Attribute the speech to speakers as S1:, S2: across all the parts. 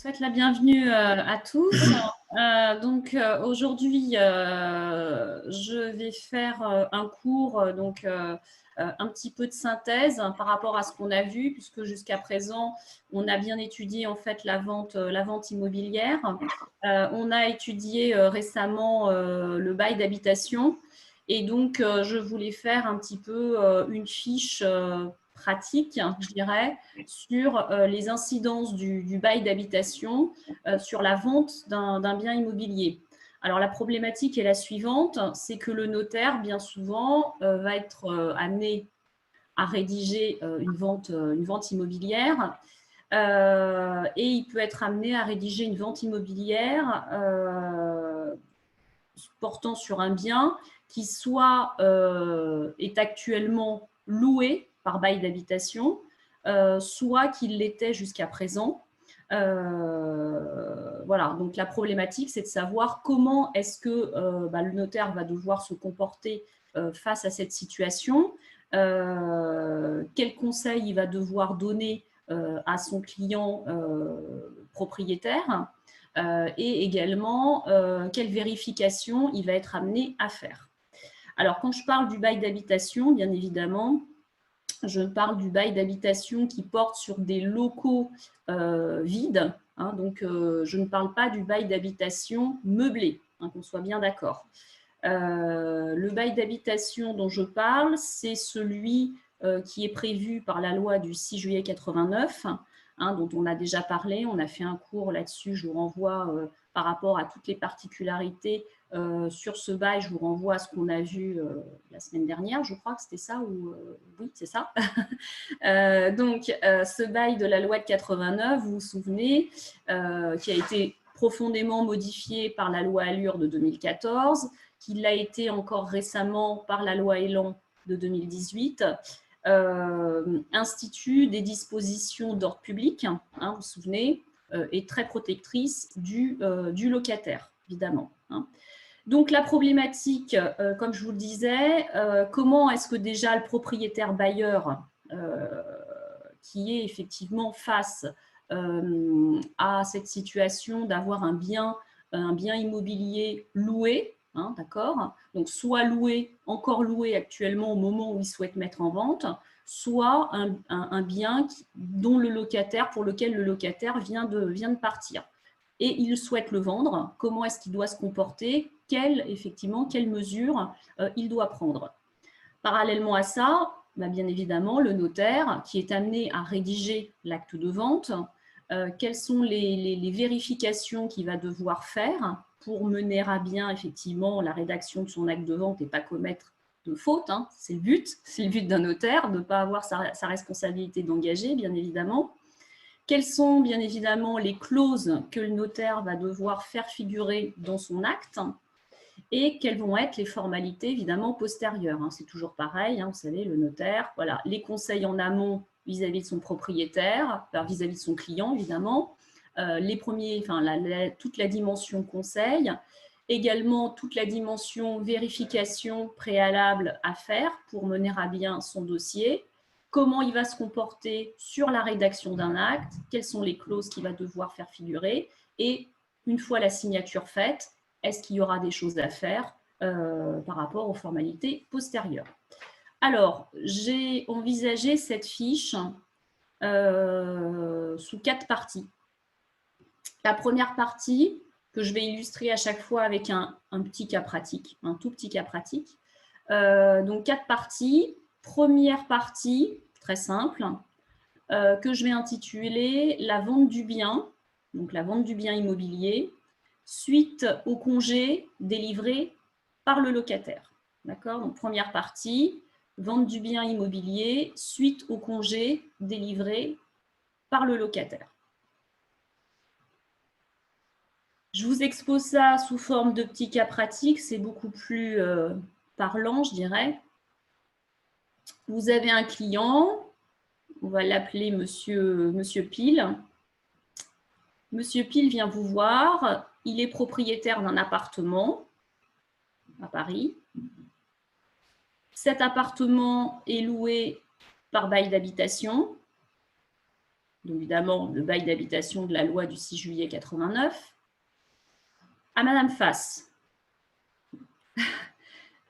S1: souhaite la bienvenue à tous. Aujourd'hui, je vais faire un cours, un petit peu de synthèse par rapport à ce qu'on a vu, puisque jusqu'à présent, on a bien étudié en fait la vente immobilière. On a étudié récemment le bail d'habitation. Et donc, je voulais faire un petit peu une fiche pratique, je dirais, sur les incidences du bail d'habitation sur la vente d'un bien immobilier. Alors, la problématique est la suivante, c'est que le notaire, bien souvent, va être amené à rédiger une vente immobilière et il peut être amené à rédiger une vente immobilière portant sur un bien qui soit est actuellement loué par bail d'habitation, soit qu'il l'était jusqu'à présent. Voilà, donc la problématique, c'est de savoir comment est-ce que le notaire va devoir se comporter face à cette situation, quel conseil il va devoir donner à son client propriétaire, et également quelle vérification il va être amené à faire. Alors, quand je parle du bail d'habitation, bien évidemment, je parle du bail d'habitation qui porte sur des locaux vides. Je ne parle pas du bail d'habitation meublé, qu'on soit bien d'accord. Le bail d'habitation dont je parle, c'est celui qui est prévu par la loi du 6 juillet 89, dont on a déjà parlé. On a fait un cours là-dessus. Je vous renvoie par rapport à toutes les particularités sur ce bail. Je vous renvoie à ce qu'on a vu la semaine dernière. Je crois que c'était ça ou oui, c'est ça. Ce bail de la loi de 89, vous vous souvenez, qui a été profondément modifié par la loi Allure de 2014, qui l'a été encore récemment par la loi Elan de 2018, institue des dispositions d'ordre public, vous vous souvenez, et très protectrice du locataire, évidemment. Donc, la problématique, comme je vous le disais, comment est-ce que déjà le propriétaire bailleur, qui est effectivement face à cette situation d'avoir un bien immobilier loué, d'accord, donc soit loué, encore loué actuellement au moment où il souhaite mettre en vente, soit un bien pour lequel le locataire vient de partir. Et il souhaite le vendre, comment est-ce qu'il doit se comporter, quelles mesures il doit prendre. Parallèlement à ça, bien évidemment, le notaire qui est amené à rédiger l'acte de vente, quelles sont les vérifications qu'il va devoir faire pour mener à bien effectivement la rédaction de son acte de vente et pas commettre de faute. C'est le but d'un notaire, de ne pas avoir sa responsabilité d'engager, bien évidemment. Quelles sont bien évidemment les clauses que le notaire va devoir faire figurer dans son acte et quelles vont être les formalités évidemment postérieures. C'est toujours pareil, vous savez, le notaire, voilà, les conseils en amont vis-à-vis de son propriétaire, vis-à-vis de son client évidemment, toute la dimension conseil, également toute la dimension vérification préalable à faire pour mener à bien son dossier, comment il va se comporter sur la rédaction d'un acte, quelles sont les clauses qu'il va devoir faire figurer, et une fois la signature faite, est-ce qu'il y aura des choses à faire par rapport aux formalités postérieures. Alors, j'ai envisagé cette fiche sous 4 parties. La première partie, que je vais illustrer à chaque fois avec un petit cas pratique, un tout petit cas pratique. Donc, 4 parties. Première partie, très simple, que je vais intituler la vente du bien, donc la vente du bien immobilier, suite au congé délivré par le locataire. D'accord? Donc, première partie, vente du bien immobilier, suite au congé délivré par le locataire. Je vous expose ça sous forme de petits cas pratiques, c'est beaucoup plus parlant, je dirais. Vous avez un client, on va l'appeler Monsieur Pile. Monsieur Pile vient vous voir, il est propriétaire d'un appartement à Paris. Cet appartement est loué par bail d'habitation. donc évidemment le bail d'habitation de la loi du 6 juillet 89, à Madame Fass.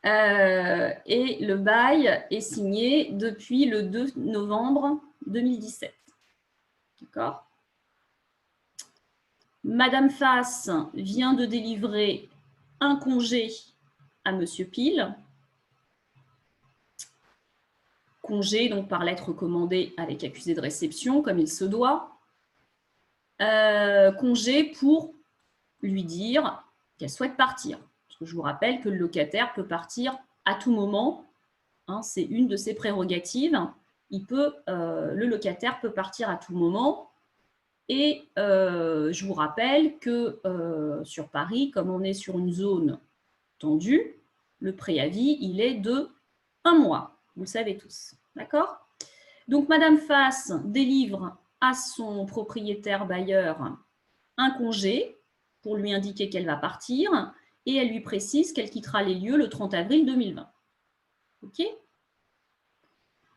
S1: Et le bail est signé depuis le 2 novembre 2017. D'accord ? Madame Fass vient de délivrer un congé à Monsieur Pile. Congé donc par lettre commandée avec accusé de réception, comme il se doit. Congé pour lui dire qu'elle souhaite partir. Parce que je vous rappelle que le locataire peut partir à tout moment. Hein, c'est une de ses prérogatives. Le locataire peut partir à tout moment. Et je vous rappelle que sur Paris, comme on est sur une zone tendue, le préavis, il est de 1 mois. Vous le savez tous. D'accord ? Donc, Madame Fass délivre à son propriétaire bailleur un congé pour lui indiquer qu'elle va partir et elle lui précise qu'elle quittera les lieux le 30 avril 2020. OK ?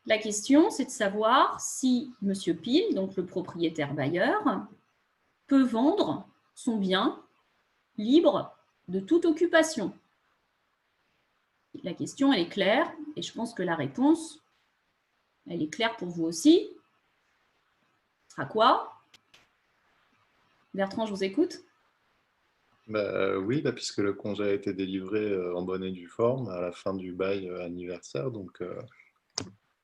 S1: La question, c'est de savoir si M. Pile, donc le propriétaire bailleur, peut vendre son bien libre de toute occupation. La question, elle est claire et je pense que la réponse, elle est claire pour vous aussi. Ce sera quoi? Bertrand, je vous écoute.
S2: Oui, puisque le congé a été délivré en bonne et due forme à la fin du bail anniversaire, donc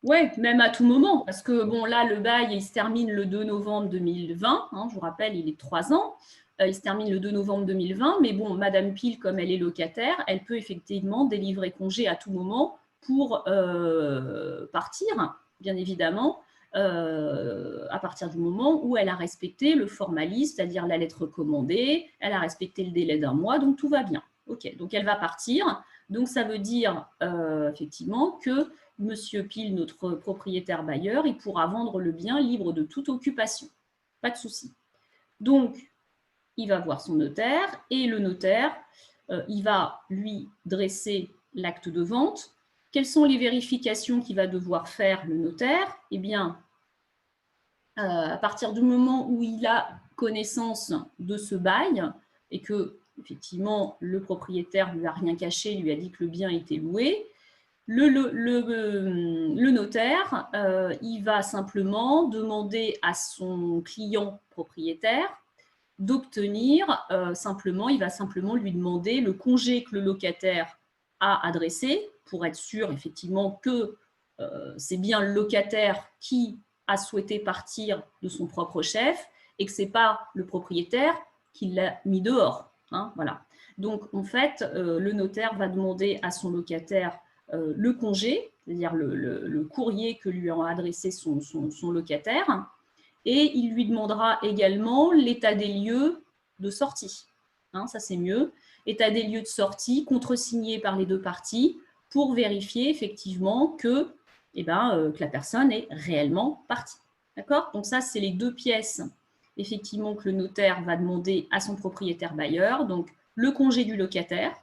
S1: Oui, même à tout moment, parce que bon, là, le bail, il se termine le 2 novembre 2020, hein, je vous rappelle, il est de 3 ans, il se termine le 2 novembre 2020, mais bon, Madame Pile, comme elle est locataire, elle peut effectivement délivrer congé à tout moment pour partir, bien évidemment, à partir du moment où elle a respecté le formalisme, c'est-à-dire la lettre commandée, elle a respecté le délai d'1 mois, donc tout va bien. Ok, donc elle va partir, donc ça veut dire effectivement que Monsieur Pile, notre propriétaire bailleur, il pourra vendre le bien libre de toute occupation. Pas de souci. Donc, il va voir son notaire et le notaire, il va lui dresser l'acte de vente. Quelles sont les vérifications qu'il va devoir faire le notaire? Eh bien, à partir du moment où il a connaissance de ce bail et que, effectivement, le propriétaire ne lui a rien caché, lui a dit que le bien était loué, le notaire, il va simplement demander à son client propriétaire d'obtenir, il va simplement lui demander le congé que le locataire a adressé pour être sûr effectivement que c'est bien le locataire qui a souhaité partir de son propre chef et que ce n'est pas le propriétaire qui l'a mis dehors. Hein, voilà. Donc, en fait, le notaire va demander à son locataire le congé, c'est-à-dire le courrier que lui a adressé son locataire, et il lui demandera également l'état des lieux de sortie. Hein, ça, c'est mieux. État des lieux de sortie, contresigné par les deux parties, pour vérifier effectivement que la personne est réellement partie. D'accord? Donc ça, c'est les 2 pièces, effectivement, que le notaire va demander à son propriétaire bailleur. Donc, le congé du locataire,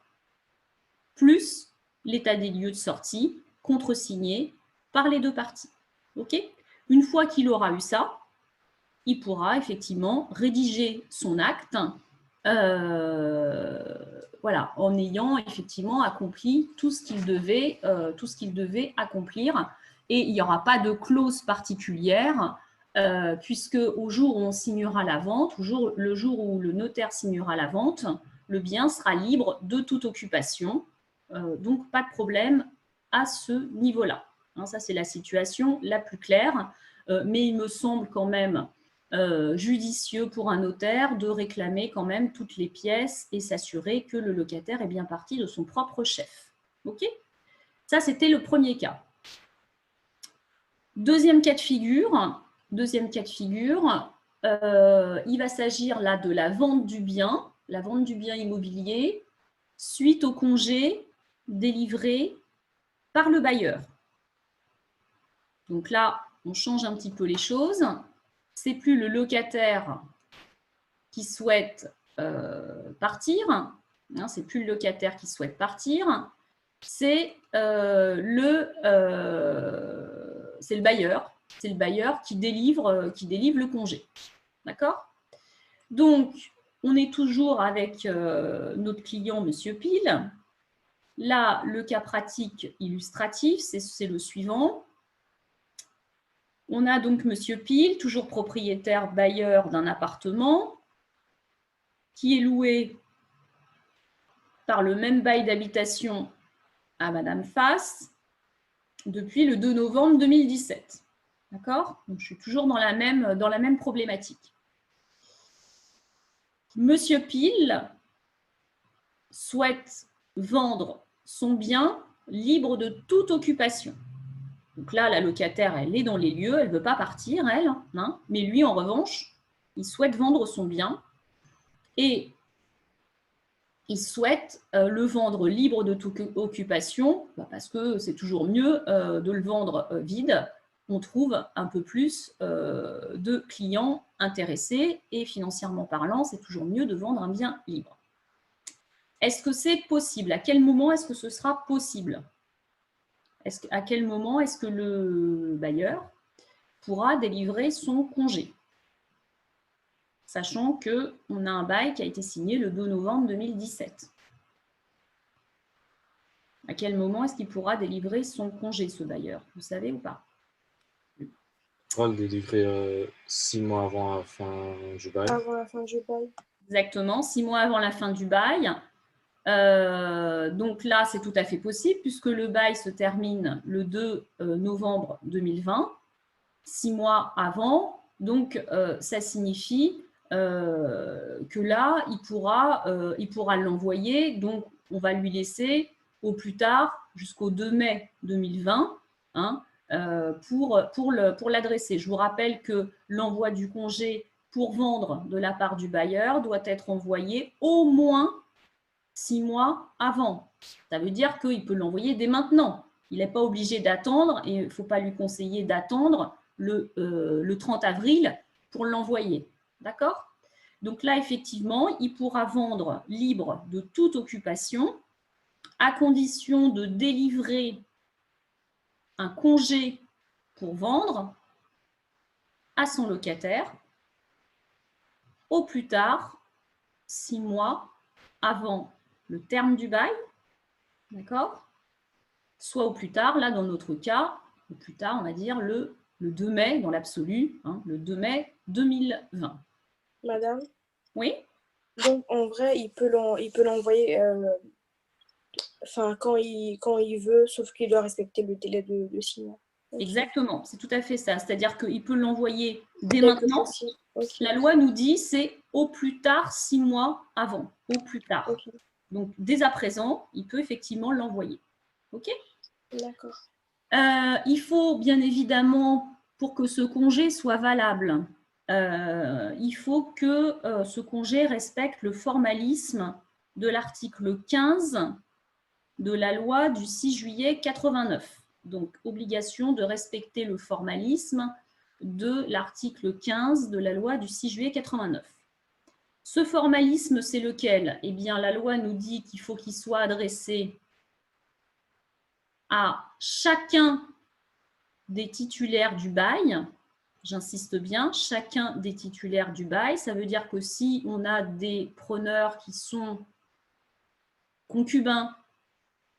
S1: plus l'état des lieux de sortie, contresigné par les deux parties. OK? Une fois qu'il aura eu ça, il pourra effectivement rédiger son acte voilà, en ayant effectivement accompli tout ce qu'il devait accomplir. Et il n'y aura pas de clause particulière, puisque au jour où on signera la vente, le jour où le notaire signera la vente, le bien sera libre de toute occupation. Donc, pas de problème à ce niveau-là. Hein, ça, c'est la situation la plus claire. Mais il me semble quand même judicieux pour un notaire de réclamer quand même toutes les pièces et s'assurer que le locataire est bien parti de son propre chef. OK ? Ça, c'était le premier cas. Deuxième cas de figure, il va s'agir là de la vente du bien immobilier suite au congé délivré par le bailleur. Donc là, on change un petit peu les choses. C'est plus le locataire qui souhaite partir, hein, c'est plus le locataire qui souhaite partir, c'est le bailleur c'est le bailleur qui délivre le congé. D'accord? Donc, on est toujours avec notre client, Monsieur Pile. Là, le cas pratique illustratif, c'est le suivant. On a donc Monsieur Pile, toujours propriétaire bailleur d'un appartement, qui est loué par le même bail d'habitation à Madame Fass depuis le 2 novembre 2017. D'accord? Donc, je suis toujours dans la même problématique. Monsieur Pile souhaite vendre son bien libre de toute occupation. Donc là, la locataire, elle est dans les lieux, elle ne veut pas partir, elle, hein, mais lui, en revanche, il souhaite vendre son bien et il souhaite le vendre libre de toute occupation, parce que c'est toujours mieux de le vendre vide. On trouve un peu plus de clients intéressés et financièrement parlant, c'est toujours mieux de vendre un bien libre. Est-ce que c'est possible? À quel moment est-ce que ce sera possible? À quel moment est-ce que le bailleur pourra délivrer son congé? Sachant qu'on a un bail qui a été signé le 2 novembre 2017. À quel moment est-ce qu'il pourra délivrer son congé, ce bailleur? Vous savez ou pas?
S3: Il pourra le délivrer 6 mois avant la fin du bail.
S4: Avant la fin du bail.
S1: Exactement, 6 mois avant la fin du bail. Donc là, c'est tout à fait possible puisque le bail se termine le 2 novembre 2020, 6 mois avant. Donc, ça signifie que là, il pourra l'envoyer. Donc, on va lui laisser au plus tard jusqu'au 2 mai 2020 hein, pour l'adresser. Je vous rappelle que l'envoi du congé pour vendre de la part du bailleur doit être envoyé au moins 6 mois avant. Ça veut dire qu'il peut l'envoyer dès maintenant. Il n'est pas obligé d'attendre et il ne faut pas lui conseiller d'attendre le 30 avril pour l'envoyer. D'accord? Donc là, effectivement, il pourra vendre libre de toute occupation à condition de délivrer un congé pour vendre à son locataire au plus tard 6 mois avant le terme du bail, d'accord? Soit au plus tard, là dans notre cas, au plus tard, on va dire le 2 mai dans l'absolu, hein, le 2 mai 2020.
S4: Madame?
S1: Oui?
S4: Donc en vrai, il peut l'envoyer quand il veut, sauf qu'il doit respecter le délai de 6 mois. Okay.
S1: Exactement, c'est tout à fait ça. C'est-à-dire qu'il peut l'envoyer dès maintenant. Okay. La loi nous dit c'est au plus tard 6 mois avant, au plus tard. Okay. Donc dès à présent, il peut effectivement l'envoyer. OK?
S4: D'accord.
S1: Il faut bien évidemment, pour que ce congé soit valable, il faut que ce congé respecte le formalisme de l'article 15 de la loi du 6 juillet 89. Donc, obligation de respecter le formalisme de l'article 15 de la loi du 6 juillet 89. Ce formalisme, c'est lequel? Eh bien, la loi nous dit qu'il faut qu'il soit adressé à chacun des titulaires du bail. J'insiste bien, chacun des titulaires du bail. Ça veut dire que si on a des preneurs qui sont concubins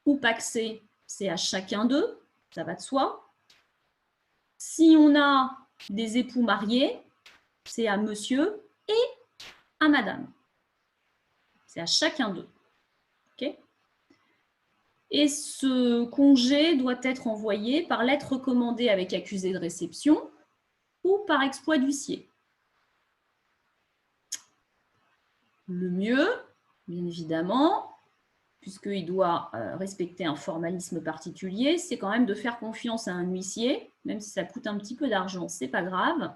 S1: ou pacsés, c'est à chacun d'eux, ça va de soi. Si on a des époux mariés, c'est à monsieur et à madame. C'est à chacun d'eux. Okay? Et ce congé doit être envoyé par lettre recommandée avec accusé de réception ou par exploit d'huissier. Le mieux, bien évidemment, puisqu'il doit respecter un formalisme particulier, c'est quand même de faire confiance à un huissier, même si ça coûte un petit peu d'argent, c'est pas grave.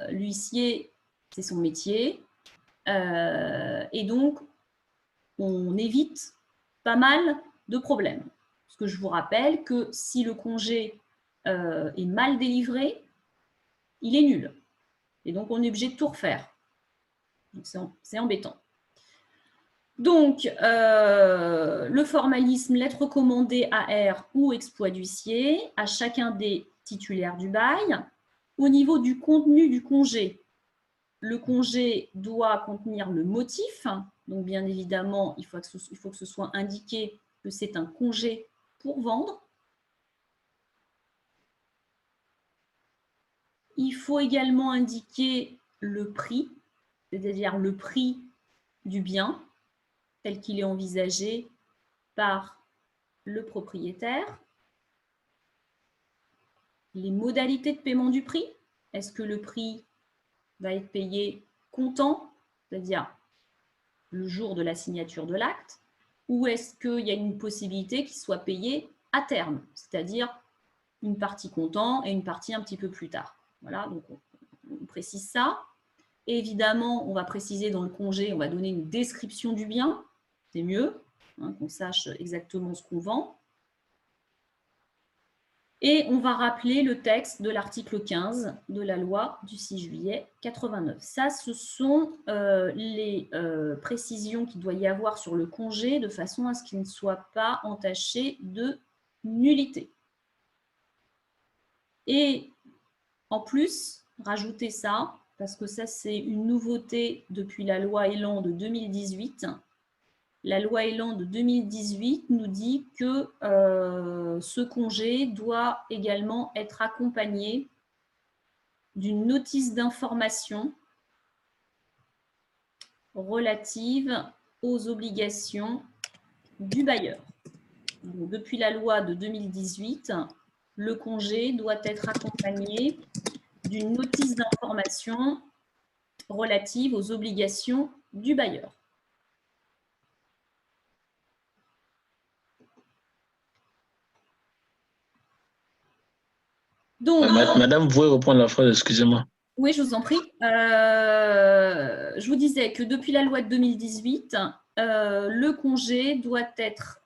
S1: L'huissier, c'est son métier. Et donc, on évite pas mal de problèmes. Parce que je vous rappelle que si le congé est mal délivré, il est nul. Et donc, on est obligé de tout refaire. Donc, c'est embêtant. Donc, le formalisme, lettre recommandée AR ou exploit d'huissier à chacun des titulaires du bail. Au niveau du contenu du congé, le congé doit contenir le motif. Donc, bien évidemment, il faut que ce soit indiqué que c'est un congé pour vendre. Il faut également indiquer le prix, c'est-à-dire le prix du bien tel qu'il est envisagé par le propriétaire. Les modalités de paiement du prix. Est-ce que le prix va être payé comptant, c'est-à-dire le jour de la signature de l'acte, ou est-ce qu'il y a une possibilité qu'il soit payé à terme, c'est-à-dire une partie comptant et une partie un petit peu plus tard. Voilà, donc on précise ça. Et évidemment, on va préciser dans le congé, on va donner une description du bien, c'est mieux, hein, qu'on sache exactement ce qu'on vend. Et on va rappeler le texte de l'article 15 de la loi du 6 juillet 89. Ça, ce sont les précisions qu'il doit y avoir sur le congé de façon à ce qu'il ne soit pas entaché de nullité. Et en plus, rajoutez ça, parce que ça, c'est une nouveauté depuis la loi Elan de 2018. La loi Elan de 2018 nous dit que ce congé doit également être accompagné d'une notice d'information relative aux obligations du bailleur. Donc, depuis la loi de 2018, le congé doit être accompagné d'une notice d'information relative aux obligations du bailleur. Donc,
S5: Madame, vous pouvez reprendre la phrase, excusez-moi.
S1: Oui, je vous en prie. Je vous disais que depuis la loi de 2018, le congé doit être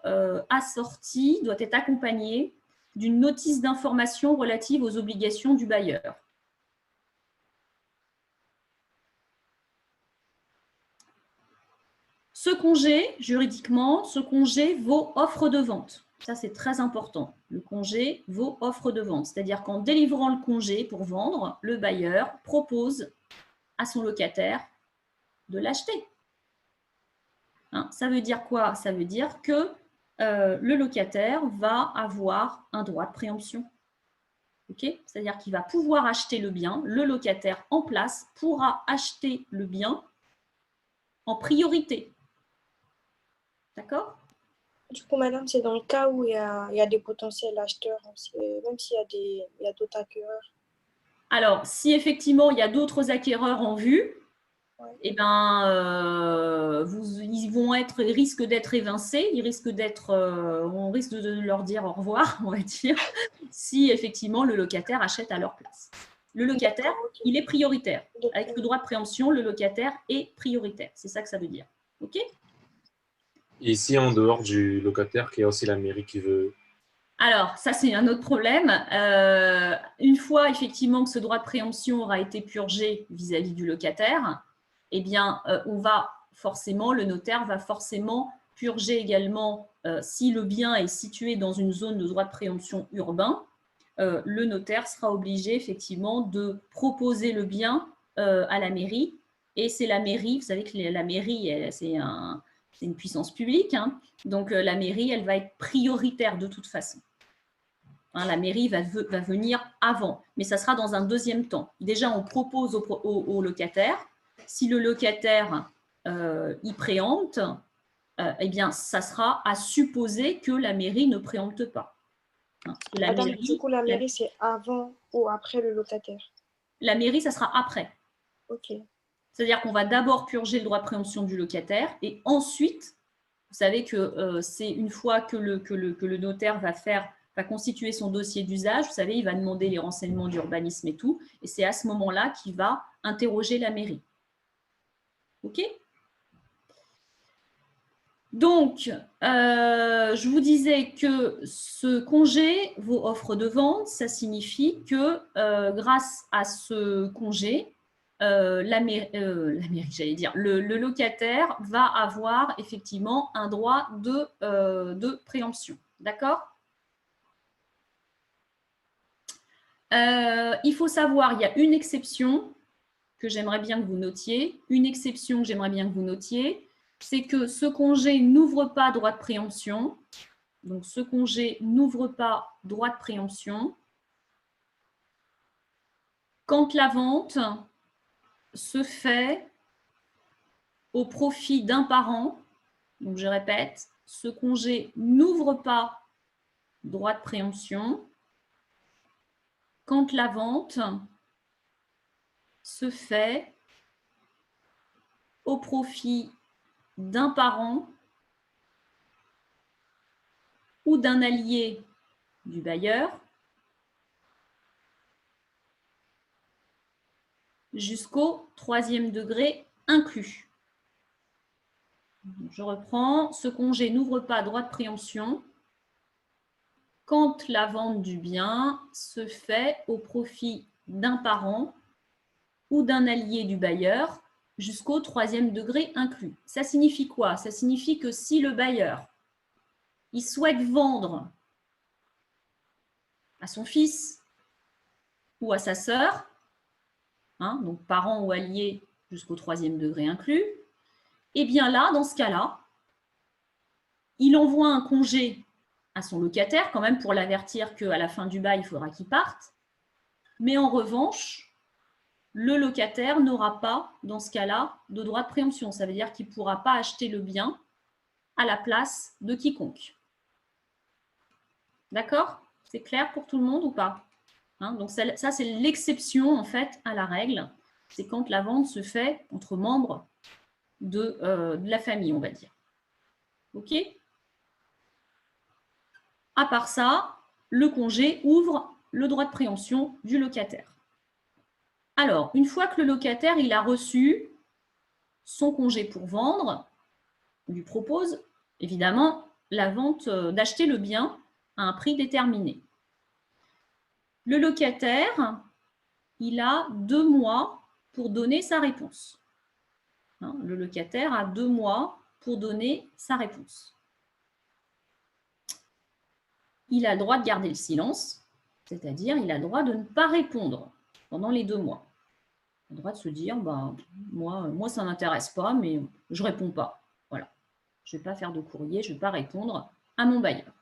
S1: assorti, doit être accompagné d'une notice d'information relative aux obligations du bailleur. Ce congé, juridiquement, ce congé vaut offre de vente. Ça, c'est très important. Le congé vaut offre de vente. C'est-à-dire qu'en délivrant le congé pour vendre, le bailleur propose à son locataire de l'acheter. Hein, ça veut dire quoi? Ça veut dire que le locataire va avoir un droit de préemption. Okay? C'est-à-dire qu'il va pouvoir acheter le bien. Le locataire en place pourra acheter le bien en priorité. D'accord?
S4: Du coup, madame, c'est dans le cas où il y a des potentiels acheteurs, même s'il y a d'autres acquéreurs. Alors,
S1: si effectivement il y a d'autres acquéreurs en vue, ouais, eh ben, ils risquent d'être évincés, on risque de leur dire au revoir, on va dire, si effectivement le locataire achète à leur place. Le locataire, il est prioritaire. Avec le droit de préemption, le locataire est prioritaire. C'est ça que ça veut dire. OK ?
S3: Et si en dehors du locataire, qu'il y a aussi la mairie qui veut…
S1: Alors, ça, c'est un autre problème. Une fois, effectivement, que ce droit de préemption aura été purgé vis-à-vis du locataire, eh bien, le notaire va forcément purger également, si le bien est situé dans une zone de droit de préemption urbain, le notaire sera obligé, effectivement, de proposer le bien à la mairie. Et c'est la mairie, vous savez que la mairie, c'est une puissance publique, hein, donc la mairie, elle va être prioritaire de toute façon. Hein, la mairie va venir avant, mais ça sera dans un deuxième temps. Déjà, on propose au locataire. Si le locataire y préempte, eh bien, ça sera à supposer que la mairie ne préempte pas. Hein,
S4: du coup, la mairie, c'est avant ou après le locataire?
S1: La mairie, ça sera après.
S4: OK.
S1: C'est-à-dire qu'on va d'abord purger le droit de préemption du locataire et ensuite, vous savez que c'est une fois que le notaire va constituer son dossier d'usage, vous savez, il va demander les renseignements d'urbanisme et tout, et c'est à ce moment-là qu'il va interroger la mairie. OK ? Donc, je vous disais que ce congé vaut offre de vente, ça signifie que grâce à ce congé, la mairie, j'allais dire, le locataire va avoir effectivement un droit de préemption. D'accord ? Il faut savoir, il y a une exception que j'aimerais bien que vous notiez. Une exception que j'aimerais bien que vous notiez, c'est que ce congé n'ouvre pas droit de préemption. Donc, ce congé n'ouvre pas droit de préemption quand la vente se fait au profit d'un parent. Donc, je répète, ce congé n'ouvre pas droit de préemption quand la vente se fait au profit d'un parent ou d'un allié du bailleur jusqu'au 3e degré inclus. Je reprends, ce congé n'ouvre pas droit de préemption quand la vente du bien se fait au profit d'un parent ou d'un allié du bailleur jusqu'au 3e degré inclus. Ça signifie quoi? Ça signifie que si le bailleur il souhaite vendre à son fils ou à sa sœur, donc parent ou allié jusqu'au 3e degré inclus, et bien là, dans ce cas-là, il envoie un congé à son locataire, quand même pour l'avertir qu'à la fin du bail, il faudra qu'il parte. Mais en revanche, le locataire n'aura pas, dans ce cas-là, de droit de préemption. Ça veut dire qu'il ne pourra pas acheter le bien à la place de quiconque. D'accord? C'est clair pour tout le monde ou pas? Donc ça, c'est l'exception en fait à la règle. C'est quand la vente se fait entre membres de la famille, on va dire. OK? À part ça, le congé ouvre le droit de préemption du locataire. Alors, une fois que le locataire il a reçu son congé pour vendre, on lui propose évidemment la vente, d'acheter le bien à un prix déterminé. Le locataire, il a 2 mois pour donner sa réponse. Le locataire a 2 mois pour donner sa réponse. Il a le droit de garder le silence, c'est-à-dire il a le droit de ne pas répondre pendant les 2 mois. Il a le droit de se dire, moi ça ne m'intéresse pas, mais je ne réponds pas. Voilà. Je ne vais pas faire de courrier, je ne vais pas répondre à mon bailleur.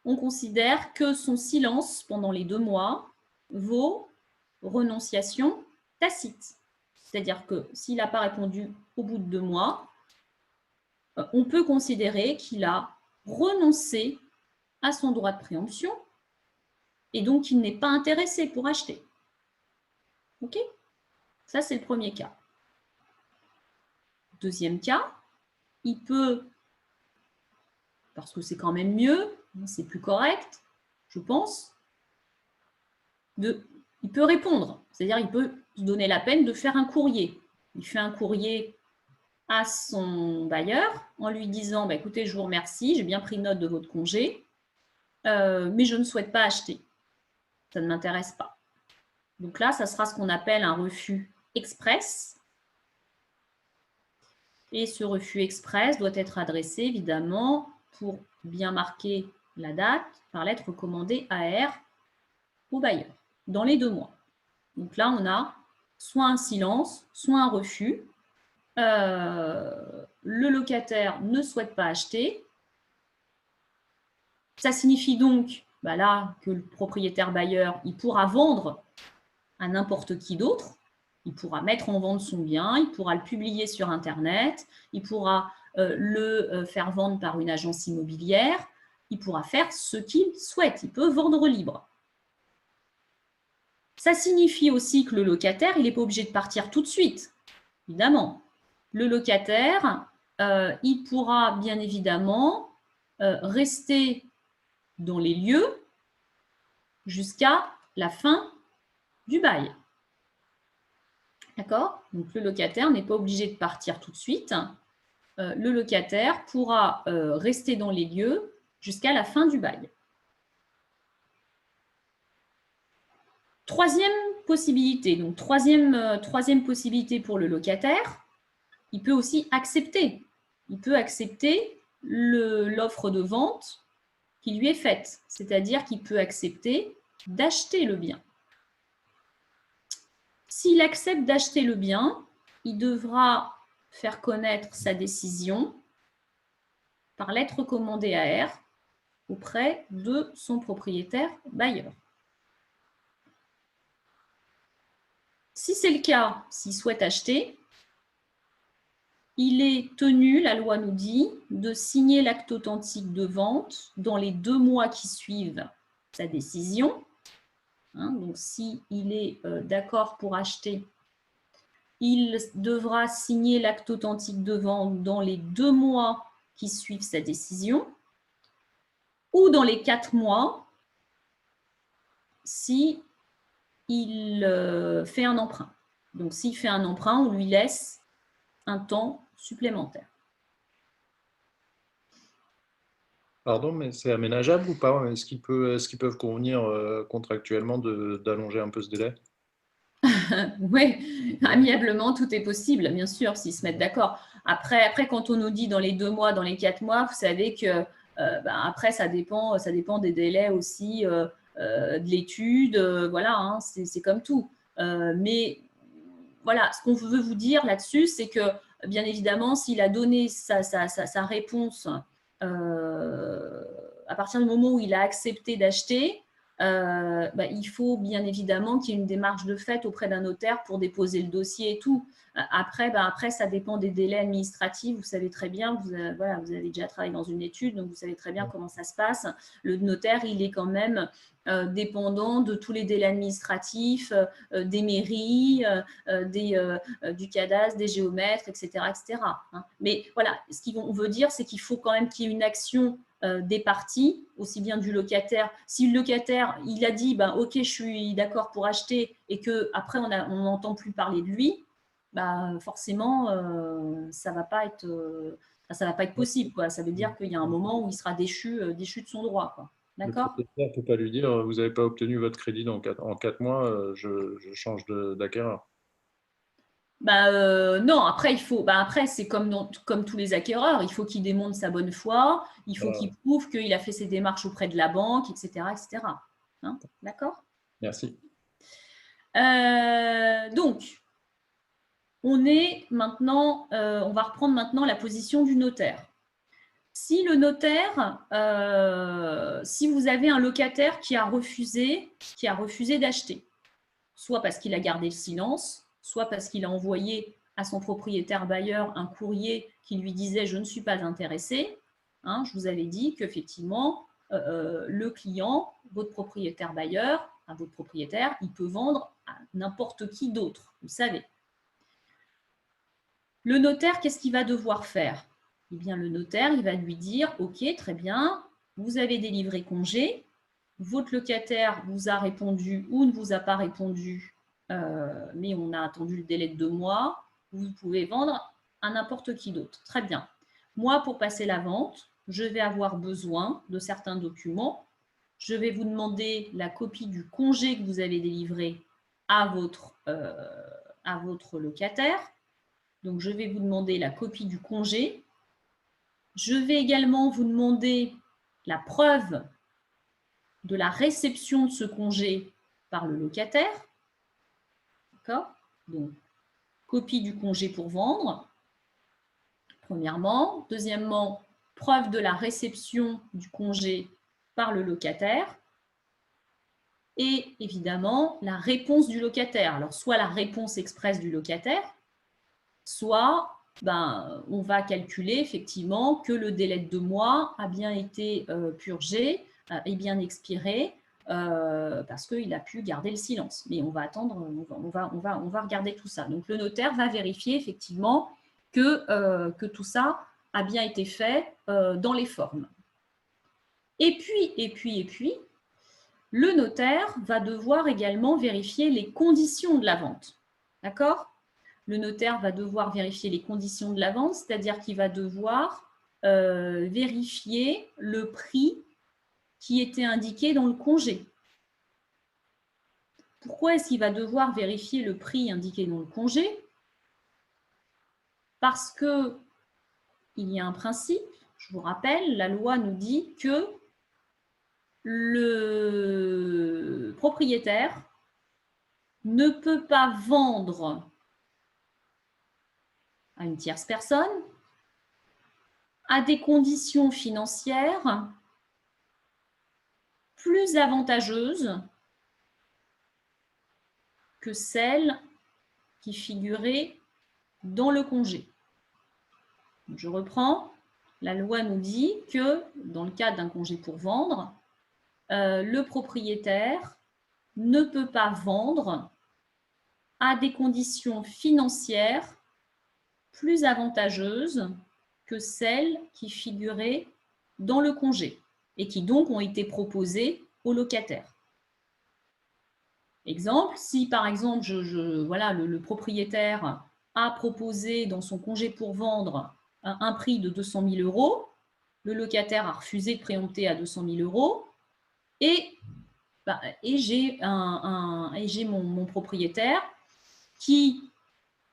S1: On considère que son silence pendant les 2 mois vaut renonciation tacite. C'est-à-dire que s'il n'a pas répondu au bout de 2 mois, on peut considérer qu'il a renoncé à son droit de préemption et donc il n'est pas intéressé pour acheter. OK? Ça, c'est le premier cas. Deuxième cas, il peut, parce que c'est quand même mieux, c'est plus correct, je pense, il peut répondre. C'est-à-dire il peut se donner la peine de faire un courrier. Il fait un courrier à son bailleur en lui disant écoutez, je vous remercie, j'ai bien pris note de votre congé, mais je ne souhaite pas acheter. Ça ne m'intéresse pas. Donc là, ça sera ce qu'on appelle un refus express. Et ce refus express doit être adressé, évidemment, pour bien marquer la date, par lettre recommandée AR au bailleur, dans les 2 mois. Donc là, on a soit un silence, soit un refus. Le locataire ne souhaite pas acheter. Ça signifie donc là que le propriétaire bailleur, il pourra vendre à n'importe qui d'autre. Il pourra mettre en vente son bien, il pourra le publier sur Internet, il pourra le faire vendre par une agence immobilière, il pourra faire ce qu'il souhaite, il peut vendre libre. Ça signifie aussi que le locataire, il n'est pas obligé de partir tout de suite, évidemment. Le locataire, il pourra bien évidemment rester dans les lieux jusqu'à la fin du bail. D'accord? Donc le locataire n'est pas obligé de partir tout de suite. Le locataire pourra rester dans les lieux jusqu'à la fin du bail. Troisième possibilité, donc troisième possibilité pour le locataire, il peut aussi accepter. Il peut accepter l'offre de vente qui lui est faite, c'est-à-dire qu'il peut accepter d'acheter le bien. S'il accepte d'acheter le bien, il devra faire connaître sa décision par lettre recommandée à R auprès de son propriétaire bailleur. Si c'est le cas, s'il souhaite acheter, il est tenu, la loi nous dit, de signer l'acte authentique de vente dans les 2 mois qui suivent sa décision. Donc, s'il est d'accord pour acheter, il devra signer l'acte authentique de vente dans les 2 mois qui suivent sa décision ou dans les 4 mois si il fait un emprunt. Donc, s'il fait un emprunt, on lui laisse un temps supplémentaire.
S2: Pardon, mais c'est aménageable ou pas? Est-ce qu'ils peuvent convenir contractuellement d'allonger un peu ce délai?
S1: Oui, amiablement, tout est possible, bien sûr, s'ils se mettent d'accord. Après, quand on nous dit dans les 2 mois, dans les 4 mois, vous savez que après, ça dépend des délais aussi de l'étude. Voilà, hein, c'est comme tout. Mais voilà, ce qu'on veut vous dire là-dessus, c'est que, bien évidemment, s'il a donné sa réponse à partir du moment où il a accepté d'acheter, il faut bien évidemment qu'il y ait une démarche de fait auprès d'un notaire pour déposer le dossier et tout. Après, ça dépend des délais administratifs. Vous savez très bien, vous avez déjà travaillé dans une étude, donc vous savez très bien comment ça se passe. Le notaire, il est quand même dépendant de tous les délais administratifs, des mairies, du cadastre, des géomètres, etc. etc. hein. Mais voilà, ce qu'on veut dire, c'est qu'il faut quand même qu'il y ait une action des parties, aussi bien du locataire. Si le locataire, il a dit ok, je suis d'accord pour acheter, et qu'après on n'entend plus parler de lui, forcément ça va pas être possible, quoi. Ça veut dire qu'il y a un moment où il sera déchu de son droit, quoi. D'accord?
S2: Le propriétaire ne peut pas lui dire vous n'avez pas obtenu votre crédit en 4 mois, je change d'acquéreur.
S1: Non, après, après c'est comme tous les acquéreurs, il faut qu'il démontre sa bonne foi, il faut qu'il prouve qu'il a fait ses démarches auprès de la banque, etc. etc. Hein, d'accord?
S2: Merci.
S1: Donc, on va reprendre maintenant la position du notaire. Si le notaire, si vous avez un locataire qui a refusé d'acheter, soit parce qu'il a gardé le silence, soit parce qu'il a envoyé à son propriétaire bailleur un courrier qui lui disait « je ne suis pas intéressé », je vous avais dit qu'effectivement, le client, votre propriétaire bailleur, votre propriétaire, il peut vendre à n'importe qui d'autre, vous savez. Le notaire, qu'est-ce qu'il va devoir faire? Eh bien, le notaire, il va lui dire « ok, très bien, vous avez délivré congé, votre locataire vous a répondu ou ne vous a pas répondu, mais on a attendu le délai de 2 mois, vous pouvez vendre à n'importe qui d'autre. Très bien. Moi, pour passer la vente, je vais avoir besoin de certains documents. Je vais vous demander la copie du congé que vous avez délivré à votre locataire. Donc, je vais vous demander la copie du congé. Je vais également vous demander la preuve de la réception de ce congé par le locataire. D'accord? Donc, copie du congé pour vendre, premièrement. Deuxièmement, preuve de la réception du congé par le locataire. Et évidemment, la réponse du locataire. Alors, soit la réponse expresse du locataire, soit on va calculer effectivement que le délai de 2 mois a bien été purgé et bien expiré, parce qu'il a pu garder le silence. Mais on va attendre, on va regarder tout ça. Donc, le notaire va vérifier effectivement que tout ça a bien été fait dans les formes. Et puis, le notaire va devoir également vérifier les conditions de la vente. D'accord? Le notaire va devoir vérifier les conditions de la vente, c'est-à-dire qu'il va devoir vérifier le prix qui était indiqué dans le congé. Pourquoi est-ce qu'il va devoir vérifier le prix indiqué dans le congé? Parce qu'il y a un principe, je vous rappelle, la loi nous dit que le propriétaire ne peut pas vendre à une tierce personne à des conditions financières plus avantageuses que celles qui figuraient dans le congé. Je reprends, la loi nous dit que dans le cadre d'un congé pour vendre, le propriétaire ne peut pas vendre à des conditions financières plus avantageuses que celles qui figuraient dans le congé et qui donc ont été proposées aux locataires. Exemple, si par exemple le propriétaire a proposé dans son congé pour vendre un prix de 200 000 €, le locataire a refusé de préempter à 200 000 € et j'ai mon propriétaire qui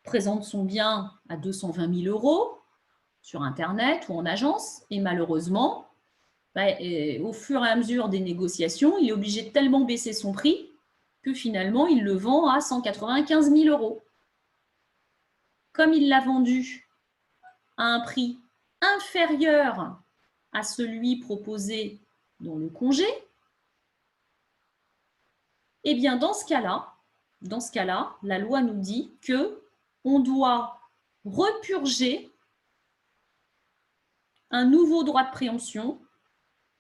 S1: présente son bien à 220 000 € sur Internet ou en agence, et malheureusement, au fur et à mesure des négociations, il est obligé de tellement baisser son prix que finalement, il le vend à 195 000 €. Comme il l'a vendu à un prix inférieur à celui proposé dans le congé, eh bien, dans ce cas-là, la loi nous dit qu'on doit repurger un nouveau droit de préemption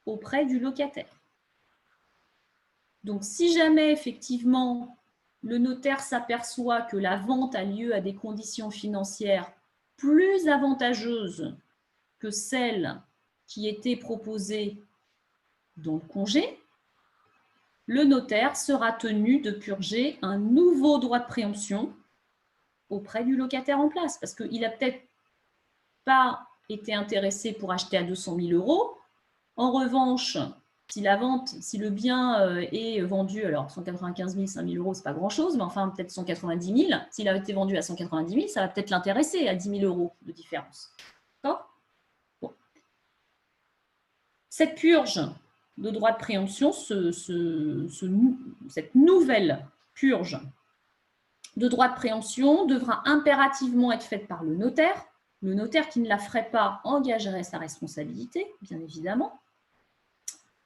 S1: auprès du locataire. Donc, si jamais, effectivement, le notaire s'aperçoit que la vente a lieu à des conditions financières plus avantageuses que celles qui étaient proposées dans le congé, le notaire sera tenu de purger un nouveau droit de préemption auprès du locataire en place, parce qu'il n'a peut-être pas été intéressé pour acheter à 200 000 €. En revanche, si le bien est vendu, alors 195 000, 5 000 €, c'est pas grand-chose, mais enfin peut-être 190 000. S'il a été vendu à 190 000, ça va peut-être l'intéresser à 10 000 € de différence. D'accord ? Bon. Cette purge de droit de préemption, cette nouvelle purge de droit de préemption devra impérativement être faite par le notaire. Le notaire qui ne la ferait pas engagerait sa responsabilité, bien évidemment.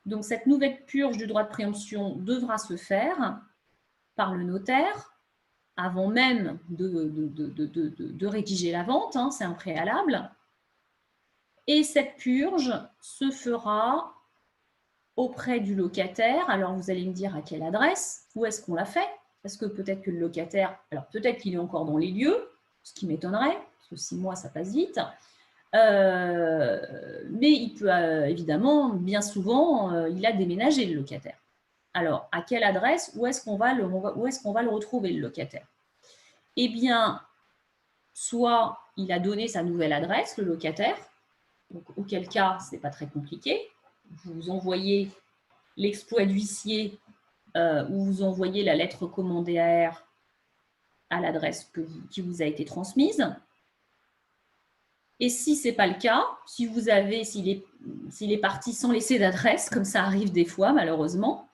S1: Donc, cette nouvelle purge du droit de préemption devra se faire par le notaire avant même de rédiger la vente, hein, c'est un préalable. Et cette purge se fera auprès du locataire. Alors, vous allez me dire à quelle adresse, où est-ce qu'on l'a fait? Parce que peut-être que le locataire, alors peut-être qu'il est encore dans les lieux, ce qui m'étonnerait, parce que 6 mois, ça passe vite. Mais il peut évidemment, bien souvent, il a déménagé le locataire. Alors, à quelle adresse, où est-ce qu'on va le retrouver, le locataire? Eh bien, soit il a donné sa nouvelle adresse, le locataire, donc, auquel cas, ce n'est pas très compliqué. Vous envoyez l'exploit d'huissier ou vous envoyez la lettre recommandée AR à l'adresse qui vous a été transmise. Et si ce n'est pas le cas, s'il est parti sans laisser d'adresse, comme ça arrive des fois malheureusement,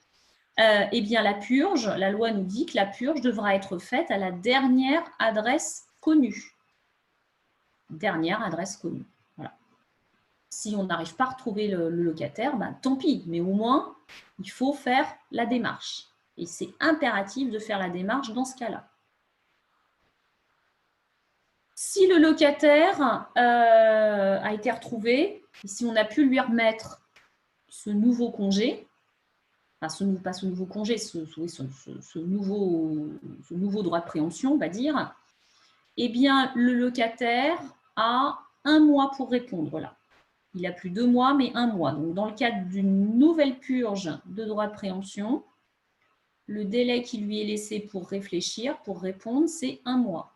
S1: eh bien la loi nous dit que la purge devra être faite à la dernière adresse connue. Dernière adresse connue. Voilà. Si on n'arrive pas à retrouver le locataire, tant pis, mais au moins, il faut faire la démarche. Et c'est impératif de faire la démarche dans ce cas-là. Si le locataire a été retrouvé, et si on a pu lui remettre ce nouveau congé, pas ce nouveau congé, ce nouveau droit de préemption, on va dire, eh bien, le locataire a 1 mois pour répondre là. Il a plus 2 mois, mais 1 mois. Donc, dans le cadre d'une nouvelle purge de droit de préemption, le délai qui lui est laissé pour réfléchir, pour répondre, c'est 1 mois.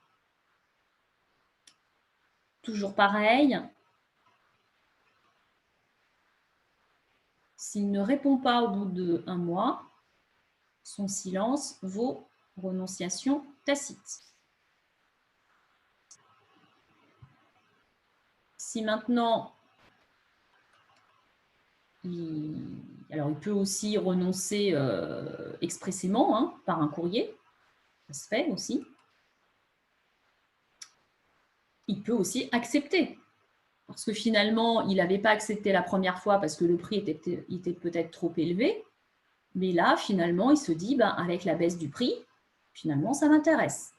S1: Toujours pareil, s'il ne répond pas au bout de 1 mois, son silence vaut renonciation tacite. Si maintenant, alors il peut aussi renoncer expressément hein, par un courrier, ça se fait aussi. Il peut aussi accepter, parce que finalement, il n'avait pas accepté la première fois parce que le prix était peut-être trop élevé, mais là, finalement, il se dit, ben, avec la baisse du prix, finalement, ça m'intéresse.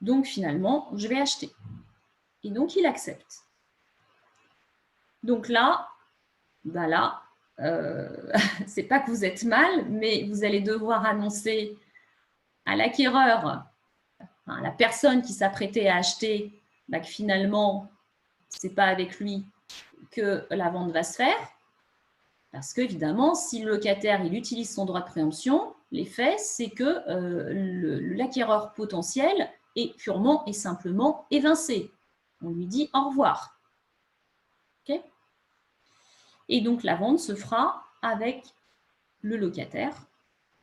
S1: Donc, finalement, je vais acheter. Et donc, il accepte. Donc là, ben là, c'est pas que vous êtes mal, mais vous allez devoir annoncer à l'acquéreur, à la personne qui s'apprêtait à acheter, ben, que finalement, c'est pas avec lui que la vente va se faire. Parce qu'évidemment, si le locataire il utilise son droit de préemption, l'effet, c'est que l'acquéreur potentiel est purement et simplement évincé. On lui dit au revoir. Okay ? Et donc, la vente se fera avec le locataire.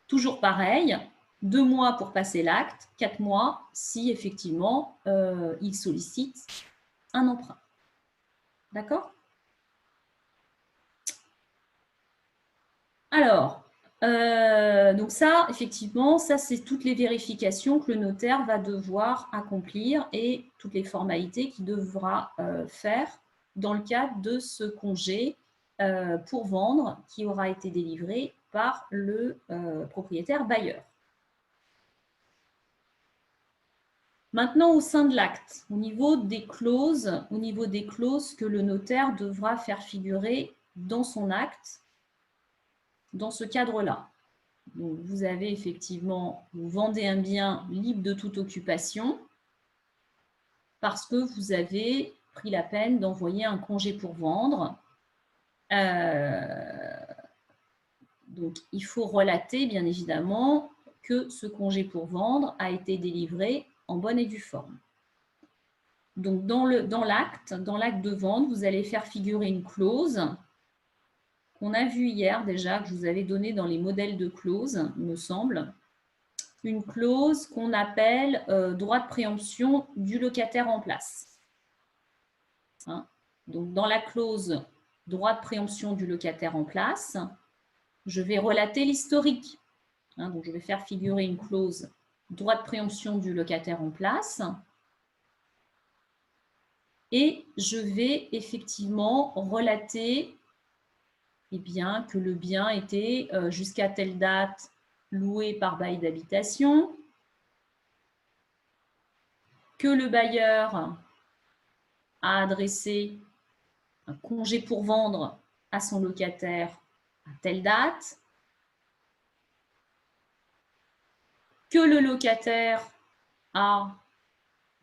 S1: Toujours pareil, 2 mois pour passer l'acte, 4 mois si effectivement il sollicite un emprunt. D'accord ? Alors, donc ça, effectivement, ça c'est toutes les vérifications que le notaire va devoir accomplir et toutes les formalités qu'il devra faire dans le cadre de ce congé pour vendre qui aura été délivré par le propriétaire bailleur. Maintenant, au sein de l'acte, au niveau des clauses que le notaire devra faire figurer dans son acte, dans ce cadre-là. Vous avez effectivement, vous vendez un bien libre de toute occupation parce que vous avez pris la peine d'envoyer un congé pour vendre. Donc, il faut relater, bien évidemment, que ce congé pour vendre a été délivré en bonne et due forme. Donc, dans l'acte de vente, vous allez faire figurer une clause qu'on a vue hier déjà, que je vous avais donnée dans les modèles de clause, il me semble. Une clause qu'on appelle droit de préemption du locataire en place. Hein? Donc, dans la clause droit de préemption du locataire en place, je vais relater l'historique. Hein, donc, je vais faire figurer une clause droit de préemption du locataire en place. Et je vais effectivement relater bien, que le bien était jusqu'à telle date loué par bail d'habitation, que le bailleur a adressé un congé pour vendre à son locataire à telle date, que le locataire a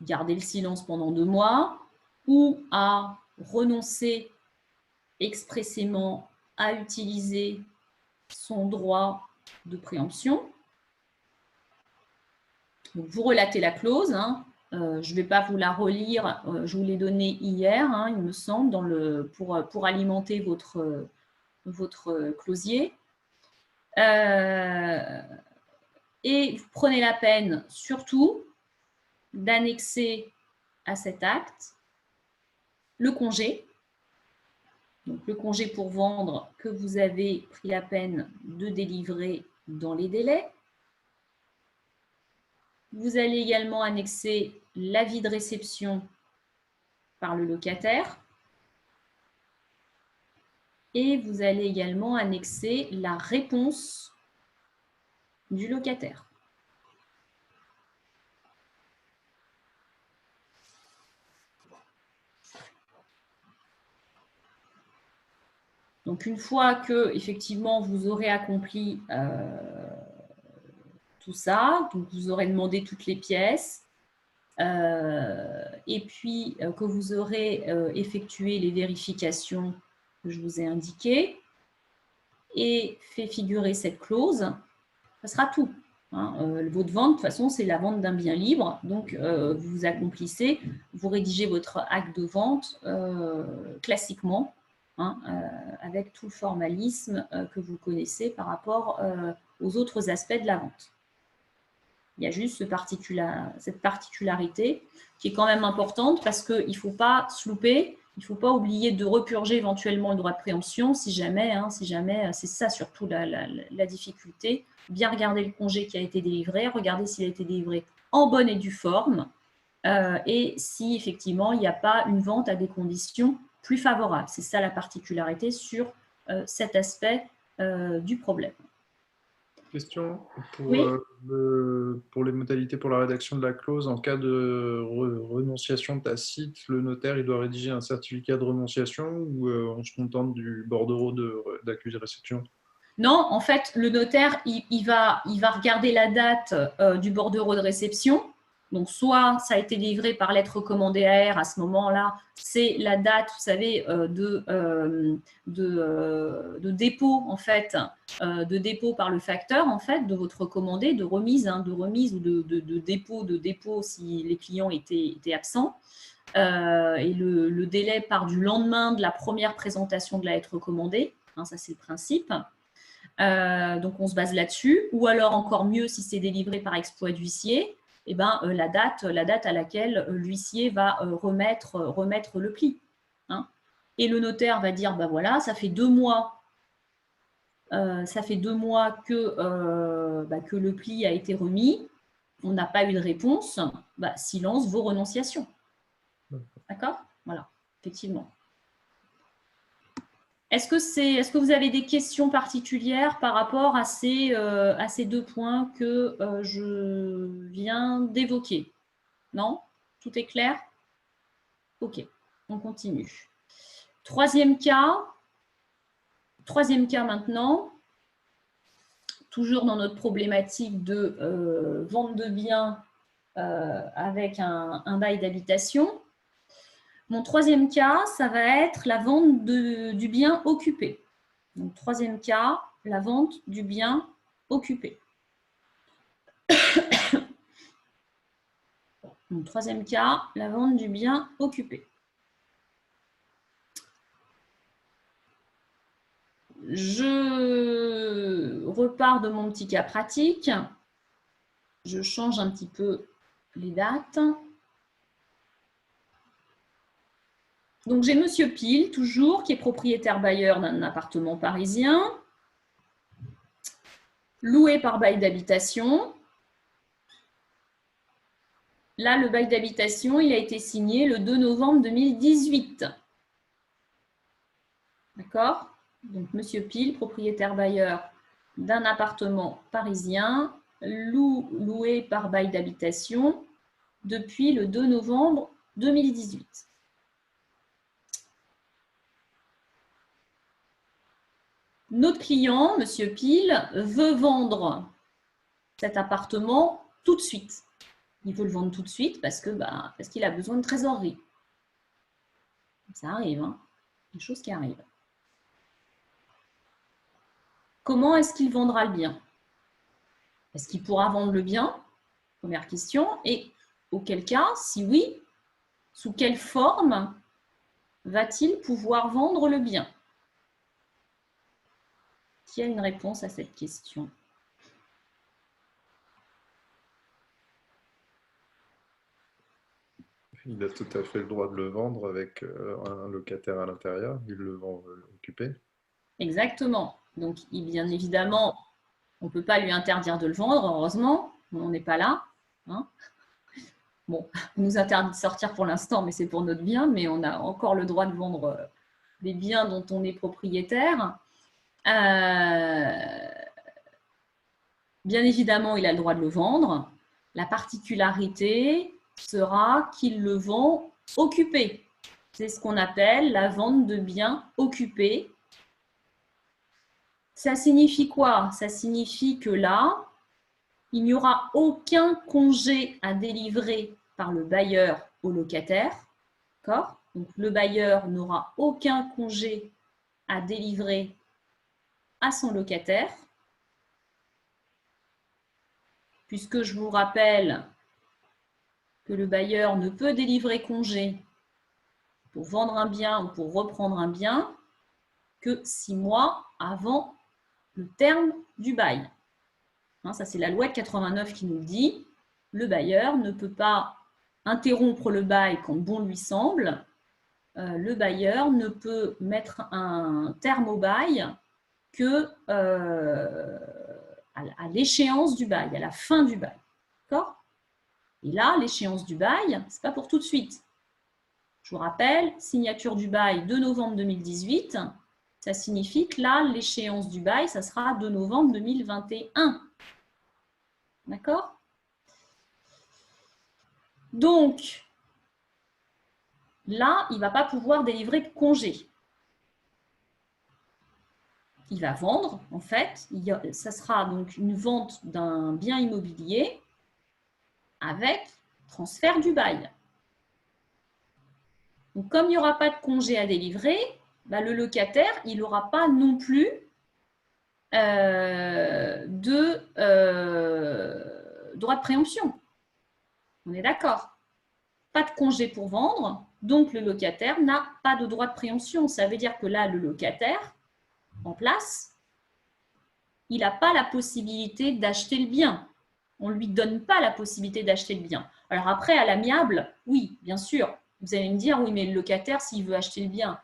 S1: gardé le silence pendant 2 mois ou a renoncé expressément à utiliser son droit de préemption. Donc, vous relatez la clause. Hein. Je ne vais pas vous la relire. Je vous l'ai donnée hier, hein, il me semble, pour alimenter votre closier. Et vous prenez la peine, surtout, d'annexer à cet acte le congé. Donc, le congé pour vendre que vous avez pris la peine de délivrer dans les délais. Vous allez également annexer l'avis de réception par le locataire. Et vous allez également annexer la réponse du locataire. Donc, une fois que, effectivement, vous aurez accompli tout ça, donc vous aurez demandé toutes les pièces, et puis que vous aurez effectué les vérifications que je vous ai indiquées, et fait figurer cette clause, ça sera tout. Hein. Votre vente, de toute façon, c'est la vente d'un bien libre, donc vous accomplissez, vous rédigez votre acte de vente classiquement, hein, avec tout le formalisme que vous connaissez par rapport aux autres aspects de la vente. Il y a juste cette particularité qui est quand même importante parce qu'il ne faut pas se louper, il ne faut pas oublier de repurger éventuellement le droit de préemption si jamais c'est ça surtout la difficulté, bien regarder le congé qui a été délivré, regarder s'il a été délivré en bonne et due forme et si effectivement il n'y a pas une vente à des conditions plus favorables. C'est ça la particularité sur cet aspect du problème.
S6: Question pour,
S1: Oui.
S6: pour les modalités pour la rédaction de la clause. En cas de renonciation tacite, le notaire il doit rédiger un certificat de renonciation ou on se contente du bordereau d'accusé de réception?
S1: Non, en fait, le notaire, il va regarder la date du bordereau de réception. Donc, soit ça a été livré par lettre recommandée AR, à ce moment-là, c'est la date, vous savez, de dépôt, en fait, de dépôt par le facteur, en fait, de votre recommandé, de remise ou de dépôt si les clients étaient absents. Et le délai part du lendemain de la première présentation de la lettre recommandée. Hein, ça, c'est le principe. Donc, on se base là-dessus. Ou alors, encore mieux, si c'est délivré par exploit d'huissier, eh ben, la date à laquelle l'huissier va remettre le pli. Hein. Et le notaire va dire, ben voilà, ça fait 2 mois, que le pli a été remis, on n'a pas eu de réponse, silence vos renonciations. D'accord? Voilà, effectivement. Est-ce que vous avez des questions particulières par rapport à ces 2 points que je viens d'évoquer? Non? Tout est clair? Ok, on continue. Troisième cas maintenant, toujours dans notre problématique de vente de biens avec un bail d'habitation. Mon troisième cas, ça va être la vente du bien occupé. Donc, troisième cas, la vente du bien occupé. Donc, troisième cas, la vente du bien occupé. Je repars de mon petit cas pratique. Je change un petit peu les dates. Donc, j'ai Monsieur Pile, toujours, qui est propriétaire bailleur d'un appartement parisien, loué par bail d'habitation. Là, le bail d'habitation, il a été signé le 2 novembre 2018. D'accord? Donc, Monsieur Pile, propriétaire bailleur d'un appartement parisien, loué par bail d'habitation depuis le 2 novembre 2018. Notre client, Monsieur Pile, veut vendre cet appartement tout de suite. Il veut le vendre tout de suite parce qu'il a besoin de trésorerie. Ça arrive, hein, des choses qui arrivent. Comment est-ce qu'il vendra le bien? Est-ce qu'il pourra vendre le bien? Première question. Et auquel cas, si oui, sous quelle forme va-t-il pouvoir vendre le bien? Qui a une réponse à cette question?
S6: Il a tout à fait le droit de le vendre avec un locataire à l'intérieur. Il le vend occupé. Exactement.
S1: Donc, bien évidemment, on ne peut pas lui interdire de le vendre, heureusement. On n'est pas là. Hein. Bon, on nous interdit de sortir pour l'instant, mais c'est pour notre bien. Mais on a encore le droit de vendre les biens dont on est propriétaire. Bien évidemment, il a le droit de le vendre. La particularité sera qu'il le vend occupé. C'est ce qu'on appelle la vente de biens occupés. Ça signifie quoi? Ça signifie que là, il n'y aura aucun congé à délivrer par le bailleur au locataire. D'accord? Donc, le bailleur n'aura aucun congé à délivrer à son locataire. Puisque je vous rappelle que le bailleur ne peut délivrer congé pour vendre un bien ou pour reprendre un bien que 6 mois avant le terme du bail. Hein, ça, c'est la loi de 89 qui nous le dit. Le bailleur ne peut pas interrompre le bail quand bon lui semble. Le bailleur ne peut mettre un terme au bail que à l'échéance du bail, à la fin du bail. D'accord ? Et là, l'échéance du bail, ce n'est pas pour tout de suite. Je vous rappelle, signature du bail 2 novembre 2018, ça signifie que là, l'échéance du bail, ça sera 2 novembre 2021. D'accord ? Donc, là, il ne va pas pouvoir délivrer de congé. Il va vendre, en fait, ça sera donc une vente d'un bien immobilier avec transfert du bail. Donc, comme il n'y aura pas de congé à délivrer, bah, le locataire, il n'aura pas non plus de droit de préemption. On est d'accord ? Pas de congé pour vendre, donc le locataire n'a pas de droit de préemption. Ça veut dire que là, le locataire, en place, il n'a pas la possibilité d'acheter le bien. On ne lui donne pas la possibilité d'acheter le bien. Alors après, à l'amiable, oui, bien sûr. Vous allez me dire, oui, mais le locataire, s'il veut acheter le bien,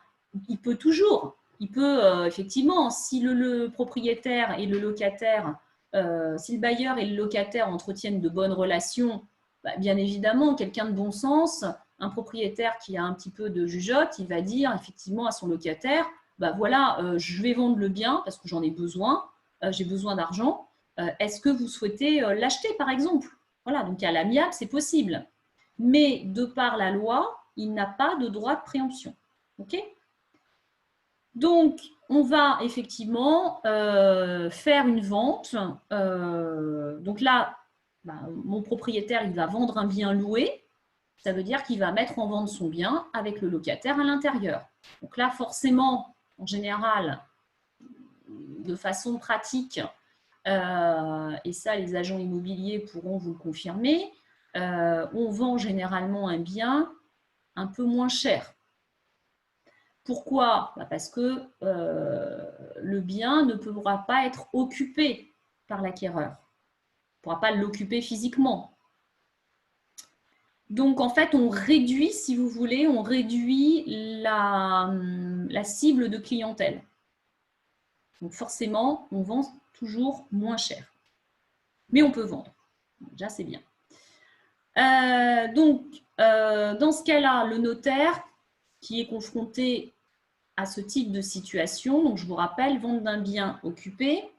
S1: il peut toujours. Il peut, effectivement, si le propriétaire et le locataire, si le bailleur et le locataire entretiennent de bonnes relations, bah, bien évidemment, quelqu'un de bon sens, un propriétaire qui a un petit peu de jugeote, il va dire effectivement à son locataire, bah, voilà, je vais vendre le bien parce que j'en ai besoin, j'ai besoin d'argent. Est-ce que vous souhaitez l'acheter, par exemple? Voilà, donc à l'amiable, c'est possible. Mais de par la loi, il n'a pas de droit de préemption. OK ? Donc, on va effectivement faire une vente. Donc là, bah, mon propriétaire, il va vendre un bien loué. Ça veut dire qu'il va mettre en vente son bien avec le locataire à l'intérieur. Donc là, forcément, en général, de façon pratique, et ça, les agents immobiliers pourront vous le confirmer, on vend généralement un bien un peu moins cher. Pourquoi ? Bah parce que le bien ne pourra pas être occupé par l'acquéreur. Il ne pourra pas l'occuper physiquement. Donc, en fait, on réduit, si vous voulez, on réduit la cible de clientèle. Donc, forcément, on vend toujours moins cher. Mais on peut vendre. Déjà, c'est bien. Donc, dans ce cas-là, le notaire qui est confronté à ce type de situation, donc je vous rappelle, vente d'un bien occupé,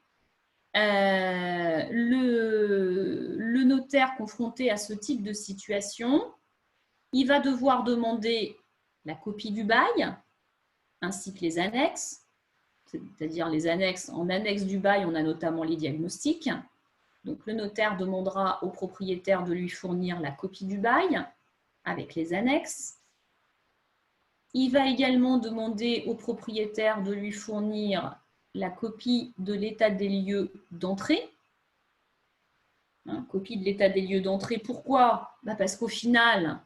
S1: le notaire confronté à ce type de situation, il va devoir demander la copie du bail, ainsi que les annexes, c'est-à-dire les annexes. En annexe du bail, on a notamment les diagnostics. Donc, le notaire demandera au propriétaire de lui fournir la copie du bail avec les annexes. Il va également demander au propriétaire de lui fournir la copie de l'état des lieux d'entrée. Copie de l'état des lieux d'entrée. Pourquoi ? Bah parce qu'au final,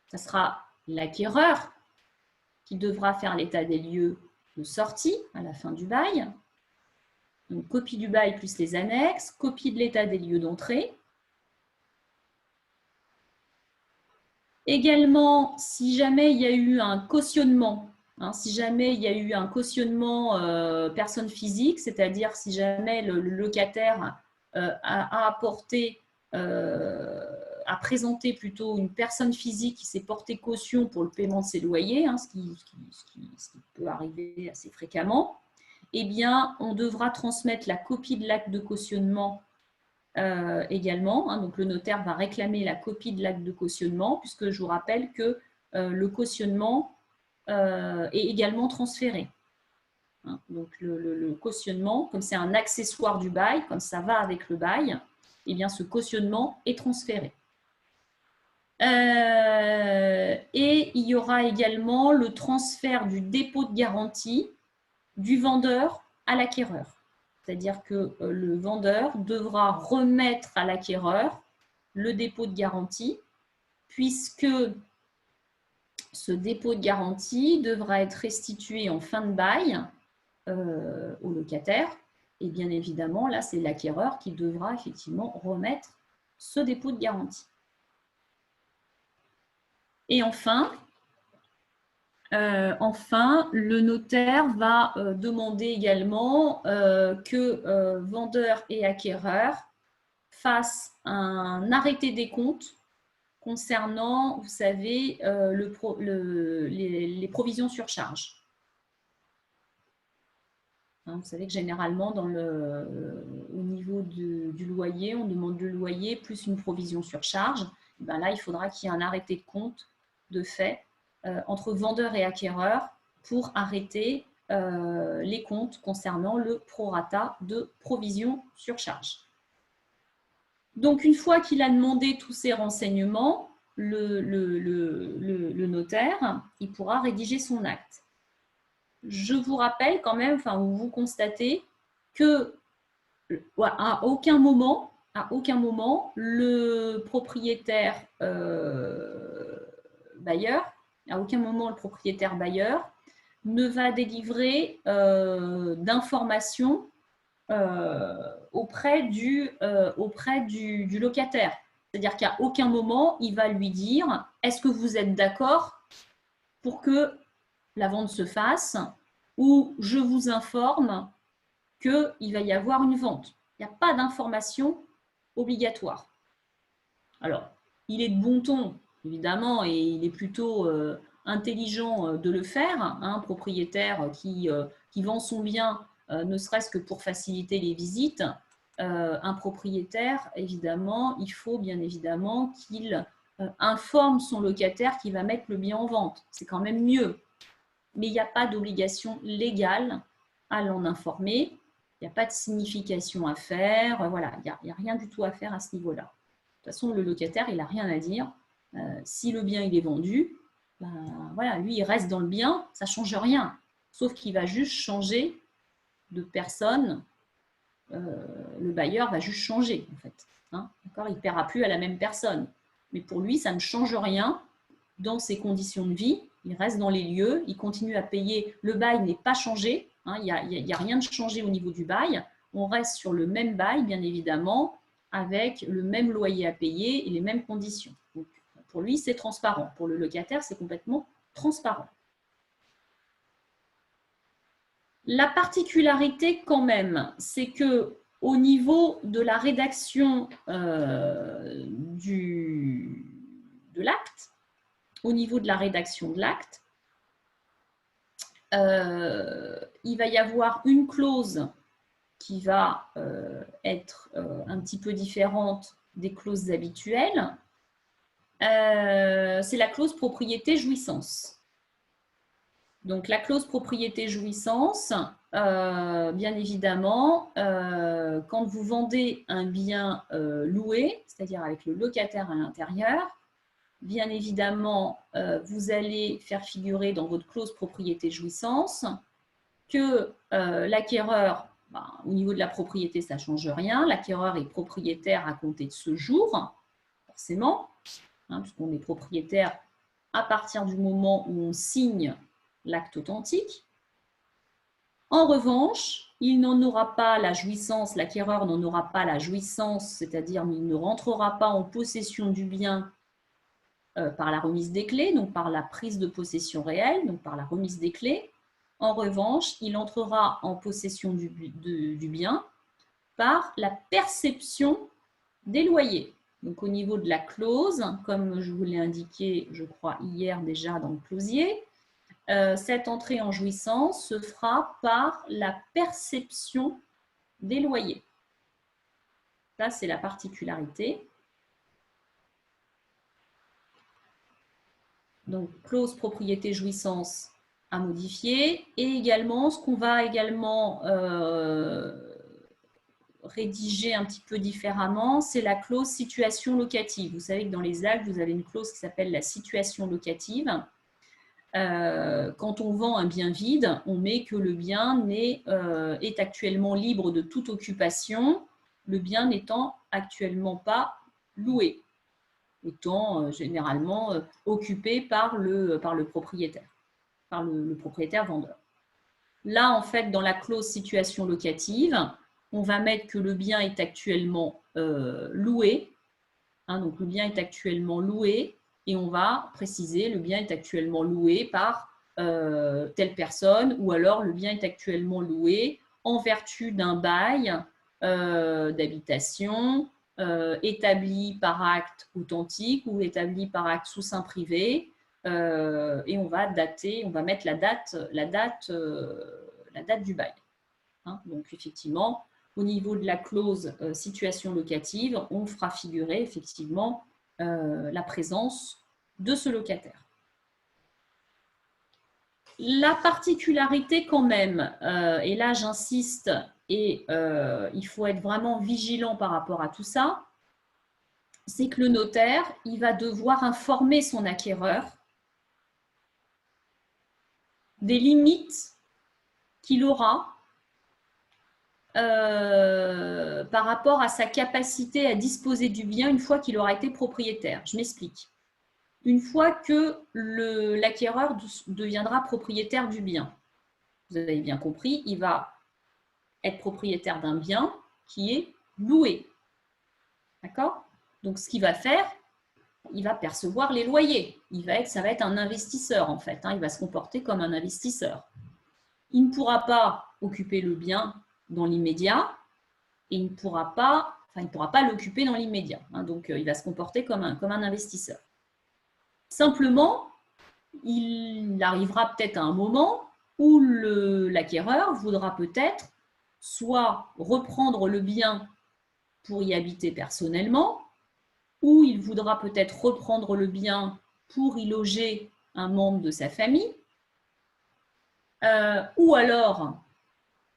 S1: ça sera l'acquéreur qui devra faire l'état des lieux de sortie à la fin du bail. Donc, copie du bail plus les annexes, copie de l'état des lieux d'entrée. Également, si jamais il y a eu un cautionnement, si jamais il y a eu un cautionnement personne physique, c'est-à-dire si jamais le locataire a apporté, a présenté plutôt une personne physique qui s'est portée caution pour le paiement de ses loyers, ce qui peut arriver assez fréquemment, eh bien, on devra transmettre la copie de l'acte de cautionnement également. Donc, le notaire va réclamer la copie de l'acte de cautionnement, puisque je vous rappelle que le cautionnement est également transféré. Donc, le cautionnement, comme c'est un accessoire du bail, comme ça va avec le bail, eh bien, ce cautionnement est transféré. Et il y aura également le transfert du dépôt de garantie du vendeur à l'acquéreur. C'est-à-dire que le vendeur devra remettre à l'acquéreur le dépôt de garantie, puisque ce dépôt de garantie devra être restitué en fin de bail au locataire Et bien évidemment, là, c'est l'acquéreur qui devra effectivement remettre ce dépôt de garantie. Et enfin, le notaire va demander également que vendeur et acquéreur fassent un arrêté des comptes concernant, vous savez, les provisions sur charge. Hein, vous savez que généralement, au niveau du loyer, on demande le loyer plus une provision sur charge. Et bien là, il faudra qu'il y ait un arrêté de compte de fait entre vendeur et acquéreur pour arrêter les comptes concernant le prorata de provision sur charge. Donc, une fois qu'il a demandé tous ces renseignements, le notaire, il pourra rédiger son acte. Je vous rappelle quand même, vous constatez que à aucun moment, le propriétaire bailleur, ne va délivrer d'informations auprès du locataire. C'est-à-dire qu'à aucun moment, il va lui dire « Est-ce que vous êtes d'accord pour que la vente se fasse ?» ou « Je vous informe qu'il va y avoir une vente ». Il n'y a pas d'information obligatoire. Alors, il est de bon ton, évidemment, et il est plutôt intelligent de le faire. Un propriétaire qui vend son bien, ne serait-ce que pour faciliter les visites, un propriétaire, évidemment, il faut bien évidemment qu'il informe son locataire qu'il va mettre le bien en vente. C'est quand même mieux. Mais il n'y a pas d'obligation légale à l'en informer. Il n'y a pas de signification à faire. Voilà, il n'y a rien du tout à faire à ce niveau-là. De toute façon, le locataire, il n'a rien à dire. Si le bien il est vendu, voilà, lui, il reste dans le bien, ça ne change rien. Sauf qu'il va juste changer de personne. Le bailleur va juste changer, en fait. Hein, d'accord, il ne paiera plus à la même personne. Mais pour lui, ça ne change rien dans ses conditions de vie. Il reste dans les lieux, il continue à payer. Le bail n'est pas changé. Hein, il n'y a rien de changé au niveau du bail. On reste sur le même bail, bien évidemment, avec le même loyer à payer et les mêmes conditions. Donc, pour lui, c'est transparent. Pour le locataire, c'est complètement transparent. La particularité quand même, c'est que au niveau de la rédaction de l'acte, il va y avoir une clause qui va être un petit peu différente des clauses habituelles. C'est la clause propriété-jouissance. Donc, la clause propriété-jouissance, bien évidemment, quand vous vendez un bien loué, c'est-à-dire avec le locataire à l'intérieur, bien évidemment, vous allez faire figurer dans votre clause propriété-jouissance que l'acquéreur, au niveau de la propriété, ça ne change rien. L'acquéreur est propriétaire à compter de ce jour, forcément, hein, puisqu'on est propriétaire à partir du moment où on signe l'acte authentique. En revanche, il n'en aura pas la jouissance, l'acquéreur n'en aura pas la jouissance, c'est-à-dire il ne rentrera pas en possession du bien par la remise des clés, donc par la prise de possession réelle, donc par la remise des clés. En revanche, il entrera en possession du bien par la perception des loyers. Donc au niveau de la clause, comme je vous l'ai indiqué, je crois, hier déjà dans le clausier, cette entrée en jouissance se fera par la perception des loyers. Ça, c'est la particularité. Donc, clause propriété-jouissance à modifier. Et également, ce qu'on va également rédiger un petit peu différemment, c'est la clause situation locative. Vous savez que dans les actes, vous avez une clause qui s'appelle la situation locative. Quand on vend un bien vide, on met que le bien est actuellement libre de toute occupation, le bien n'étant actuellement pas loué, étant généralement occupé par le propriétaire, par le propriétaire vendeur. Là, en fait, dans la clause situation locative, on va mettre que le bien est actuellement loué. Hein, donc, le bien est actuellement loué et on va préciser le bien est actuellement loué par telle personne ou alors le bien est actuellement loué en vertu d'un bail d'habitation établi par acte authentique ou établi par acte sous seing privé et on va dater, on va mettre la date du bail. Hein, donc effectivement, au niveau de la clause situation locative, on fera figurer effectivement la présence de ce locataire. La particularité quand même, et là j'insiste, et il faut être vraiment vigilant par rapport à tout ça, c'est que le notaire, il va devoir informer son acquéreur des limites qu'il aura par rapport à sa capacité à disposer du bien une fois qu'il aura été propriétaire. Je m'explique. Une fois que l'acquéreur deviendra propriétaire du bien, vous avez bien compris, il va être propriétaire d'un bien qui est loué. D'accord? Donc, ce qu'il va faire, il va percevoir les loyers. Ça va être un investisseur, en fait. Hein, il va se comporter comme un investisseur. Il ne pourra pas occuper le bien dans l'immédiat et il ne pourra pas l'occuper dans l'immédiat. Hein, donc, il va se comporter comme un investisseur. Simplement, il arrivera peut-être à un moment où l'acquéreur voudra peut-être soit reprendre le bien pour y habiter personnellement, ou il voudra peut-être reprendre le bien pour y loger un membre de sa famille, ou alors,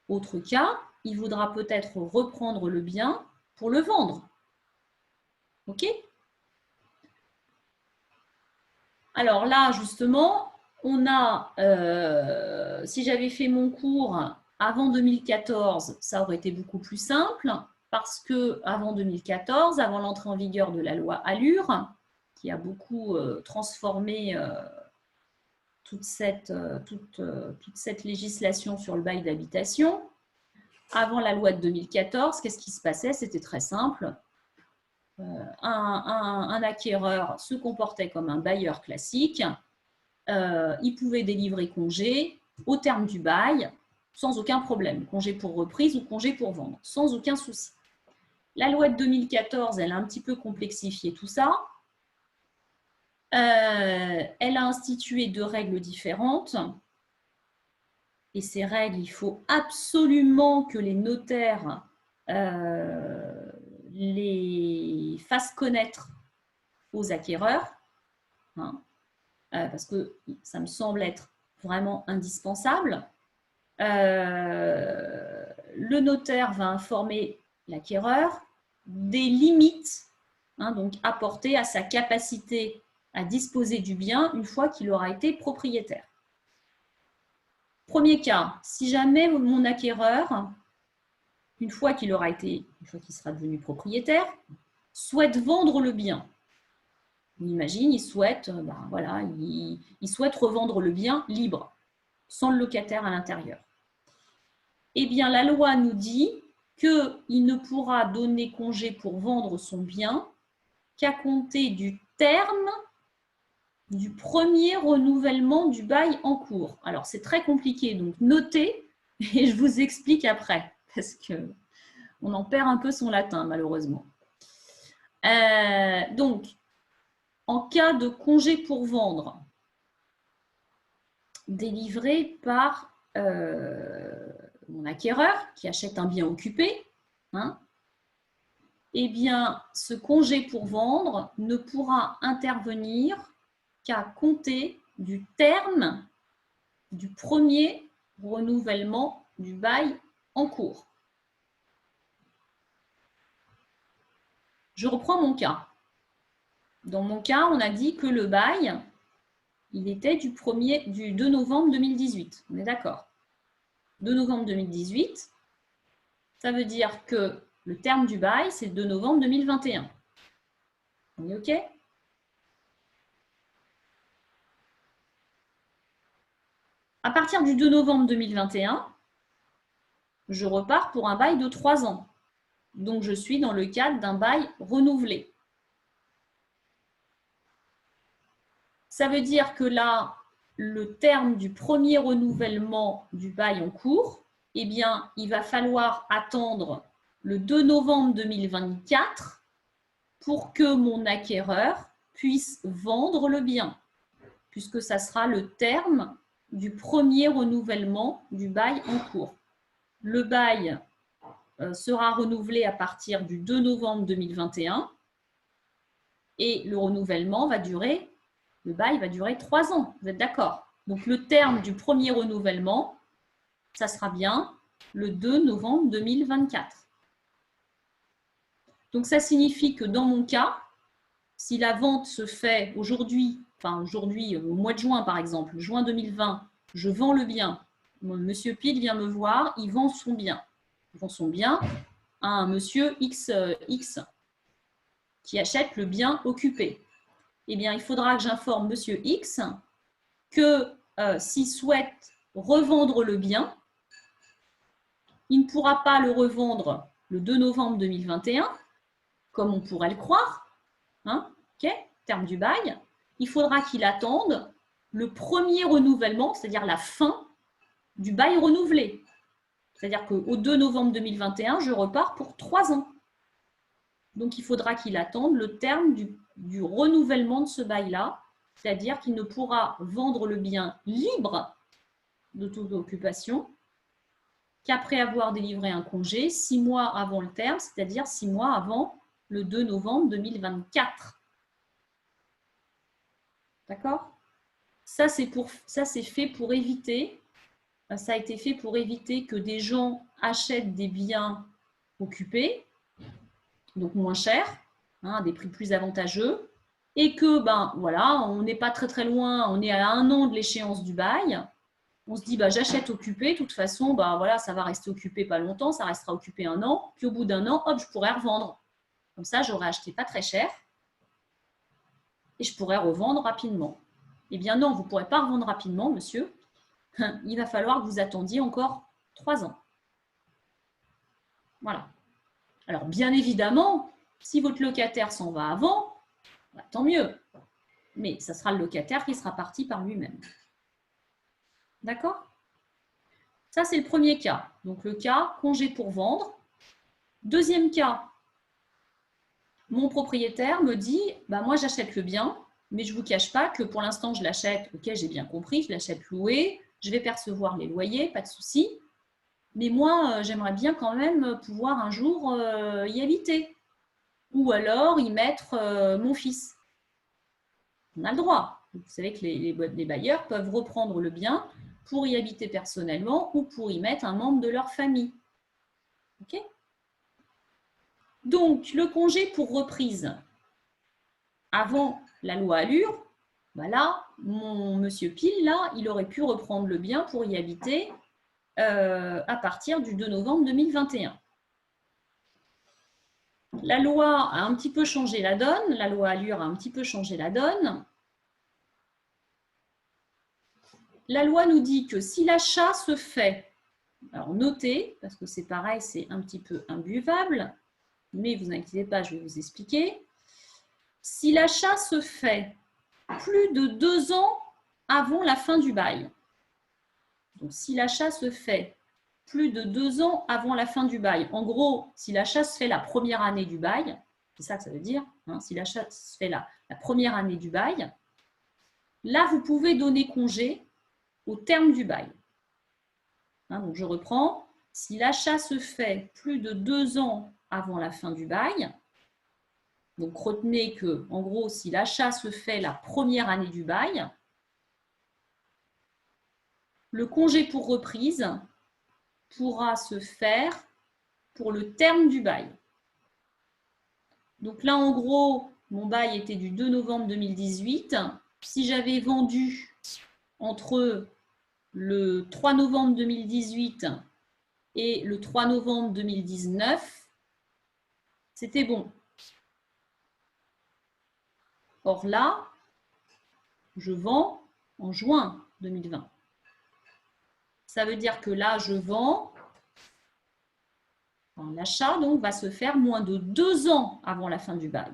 S1: autre cas, il voudra peut-être reprendre le bien pour le vendre. OK ? Alors là, justement, on a, si j'avais fait mon cours avant 2014, ça aurait été beaucoup plus simple, parce que avant 2014, avant l'entrée en vigueur de la loi Allure, qui a beaucoup transformé toute cette législation sur le bail d'habitation, avant la loi de 2014, qu'est-ce qui se passait? C'était très simple. Un acquéreur se comportait comme un bailleur classique. Il pouvait délivrer congé au terme du bail sans aucun problème. Congé pour reprise ou congé pour vendre, sans aucun souci. La loi de 2014, elle a un petit peu complexifié tout ça. Elle a institué 2 règles différentes. Et ces règles, il faut absolument que les notaires les fassent connaître aux acquéreurs, hein, parce que ça me semble être vraiment indispensable. Le notaire va informer l'acquéreur des limites, hein, donc apportées à sa capacité à disposer du bien une fois qu'il aura été propriétaire. Premier cas, si jamais mon acquéreur, une fois qu'il sera devenu propriétaire, souhaite vendre le bien. On imagine, il souhaite revendre le bien libre, sans le locataire à l'intérieur. Eh bien, la loi nous dit qu'il ne pourra donner congé pour vendre son bien qu'à compter du terme du premier renouvellement du bail en cours. Alors, c'est très compliqué, donc notez et je vous explique après, parce qu'on en perd un peu son latin, malheureusement. Donc, en cas de congé pour vendre délivré par mon acquéreur qui achète un bien occupé, hein, eh bien, ce congé pour vendre ne pourra intervenir qu'à compter du terme du premier renouvellement du bail en cours. Je reprends mon cas. Dans mon cas, on a dit que le bail, il était du 2 novembre 2018. On est d'accord? 2 novembre 2018, ça veut dire que le terme du bail, c'est 2 novembre 2021. On est OK? À partir du 2 novembre 2021, je repars pour un bail de 3 ans. Donc, je suis dans le cadre d'un bail renouvelé. Ça veut dire que là, le terme du premier renouvellement du bail en cours, eh bien, il va falloir attendre le 2 novembre 2024 pour que mon acquéreur puisse vendre le bien, puisque ça sera le terme du premier renouvellement du bail en cours. Le bail sera renouvelé à partir du 2 novembre 2021 et le renouvellement va durer, le bail va durer 3 ans. Vous êtes d'accord? Donc, le terme du premier renouvellement, ça sera bien le 2 novembre 2024. Donc, ça signifie que dans mon cas, si la vente se fait aujourd'hui, enfin aujourd'hui, au mois de juin par exemple, juin 2020, je vends le bien. Monsieur Pile vient me voir, il vend son bien. Il vend son bien à un monsieur X qui achète le bien occupé. Eh bien, il faudra que j'informe monsieur X que s'il souhaite revendre le bien, il ne pourra pas le revendre le 2 novembre 2021, comme on pourrait le croire, hein, okay, terme du bail. Il faudra qu'il attende le premier renouvellement, c'est-à-dire la fin du bail renouvelé. C'est-à-dire qu'au 2 novembre 2021, je repars pour 3 ans. Donc, il faudra qu'il attende le terme du renouvellement de ce bail-là, c'est-à-dire qu'il ne pourra vendre le bien libre de toute occupation qu'après avoir délivré un congé 6 mois avant le terme, c'est-à-dire 6 mois avant le 2 novembre 2024. D'accord? Ça, c'est fait pour éviter, ça a été fait pour éviter que des gens achètent des biens occupés, donc moins chers, hein, à des prix plus avantageux, et que, ben voilà, on n'est pas très très loin, on est à 1 an de l'échéance du bail. On se dit, bah, j'achète occupé, de toute façon, bah, voilà, ça va rester occupé pas longtemps, ça restera occupé 1 an, puis au bout d'1 an, hop, je pourrais revendre. Comme ça, j'aurais acheté pas très cher et je pourrais revendre rapidement. Eh bien non, vous ne pourrez pas revendre rapidement, monsieur. Il va falloir que vous attendiez encore 3 ans. Voilà. Alors, bien évidemment, si votre locataire s'en va avant, bah, tant mieux. Mais ça sera le locataire qui sera parti par lui-même. D'accord? Ça, c'est le premier cas. Donc, le cas congé pour vendre. Deuxième cas, mon propriétaire me dit, bah, moi, j'achète le bien, mais je ne vous cache pas que pour l'instant, je l'achète, ok, j'ai bien compris, je l'achète loué, je vais percevoir les loyers, pas de souci. Mais moi, j'aimerais bien quand même pouvoir un jour y habiter. Ou alors y mettre mon fils. On a le droit. Vous savez que les bailleurs peuvent reprendre le bien pour y habiter personnellement ou pour y mettre un membre de leur famille. Ok ? Donc, le congé pour reprise avant la loi Allure, bah là, mon monsieur Pile, là, il aurait pu reprendre le bien pour y habiter à partir du 2 novembre 2021. La loi a un petit peu changé la donne, la loi Allure a un petit peu changé la donne. La loi nous dit que si l'achat se fait, alors notez, parce que c'est pareil, c'est un petit peu imbuvable, mais vous inquiétez pas, je vais vous expliquer. Si l'achat se fait plus de 2 ans avant la fin du bail, donc si l'achat se fait plus de 2 ans avant la fin du bail, en gros, si l'achat se fait la première année du bail, c'est ça que ça veut dire, hein, si l'achat se fait la première année du bail, là, vous pouvez donner congé au terme du bail. Hein, donc, je reprends. Si l'achat se fait plus de 2 ans avant la fin du bail, donc retenez que, en gros, si l'achat se fait la première année du bail, le congé pour reprise pourra se faire pour le terme du bail. Donc là, en gros, mon bail était du 2 novembre 2018. Si j'avais vendu entre le 3 novembre 2018 et le 3 novembre 2019, c'était bon. Or là, je vends en juin 2020. Ça veut dire que là, je vends Enfin, l'achat donc va se faire moins de 2 ans avant la fin du bail.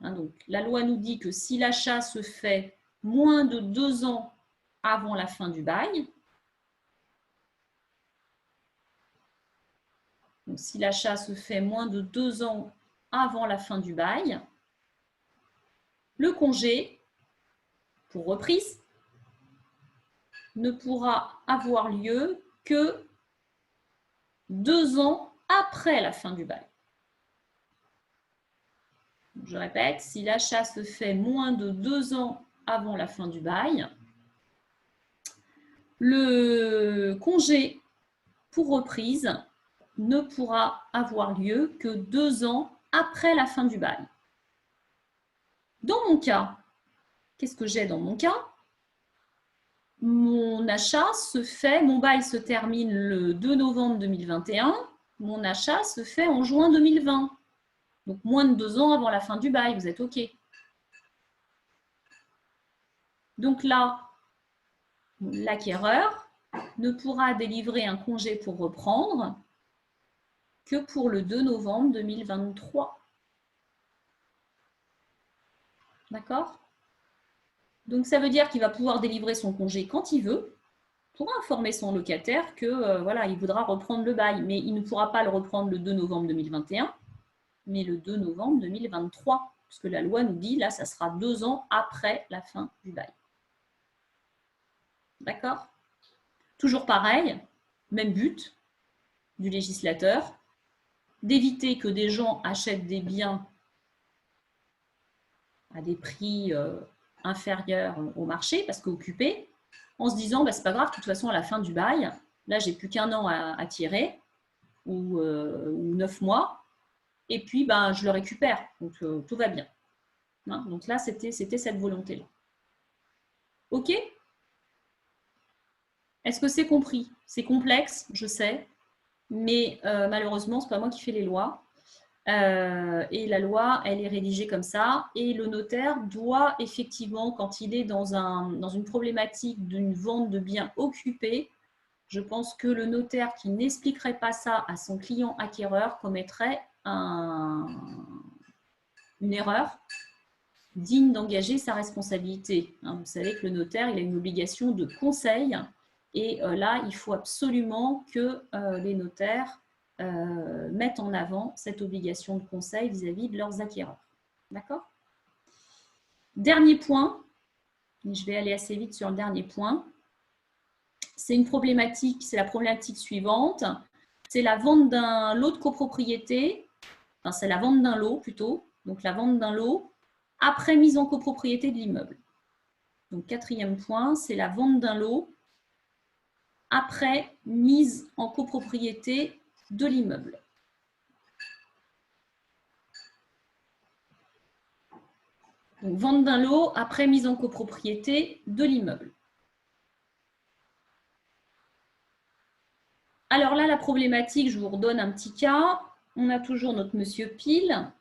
S1: Hein, donc, la loi nous dit que si l'achat se fait moins de 2 ans avant la fin du bail, donc si l'achat se fait moins de 2 ans avant la fin du bail, le congé pour reprise ne pourra avoir lieu que 2 ans après la fin du bail. Je répète, si l'achat se fait moins de 2 ans avant la fin du bail, le congé pour reprise ne pourra avoir lieu que 2 ans après la fin du bail. Dans mon cas, qu'est-ce que j'ai dans mon cas? Mon achat se fait, mon bail se termine le 2 novembre 2021, mon achat se fait en juin 2020. Donc moins de 2 ans avant la fin du bail, vous êtes OK. Donc là, l'acquéreur ne pourra délivrer un congé pour reprendre que pour le 2 novembre 2023. D'accord? Donc ça veut dire qu'il va pouvoir délivrer son congé quand il veut, pour informer son locataire que voilà, il voudra reprendre le bail, mais il ne pourra pas le reprendre le 2 novembre 2021, mais le 2 novembre 2023, puisque la loi nous dit, là, ça sera 2 ans après la fin du bail. D'accord? Toujours pareil, même but du législateur, d'éviter que des gens achètent des biens à des prix inférieurs au marché, parce qu'occupés, en se disant, bah, c'est pas grave, de toute façon, à la fin du bail, là, j'ai plus qu'1 an à tirer, ou 9 mois, et puis ben, je le récupère, donc tout va bien. Hein, donc là, c'était cette volonté-là. OK? Est-ce que c'est compris? C'est complexe, je sais, mais malheureusement, ce n'est pas moi qui fais les lois. Et la loi, elle est rédigée comme ça. Et le notaire doit effectivement, quand il est dans une problématique d'une vente de biens occupés, je pense que le notaire qui n'expliquerait pas ça à son client acquéreur commettrait une erreur digne d'engager sa responsabilité. Hein, vous savez que le notaire, il a une obligation de conseil. Et là, il faut absolument que les notaires mettent en avant cette obligation de conseil vis-à-vis de leurs acquéreurs. D'accord? Dernier point, je vais aller assez vite sur le dernier point. C'est une problématique, c'est la problématique suivante. C'est la vente d'un lot de copropriété, enfin c'est la vente d'un lot plutôt, donc la vente d'un lot après mise en copropriété de l'immeuble. Donc 4e point, c'est la vente d'un lot après mise en copropriété de l'immeuble. Donc, vente d'un lot après mise en copropriété de l'immeuble. Alors là, la problématique, je vous redonne un petit cas. On a toujours notre monsieur Pile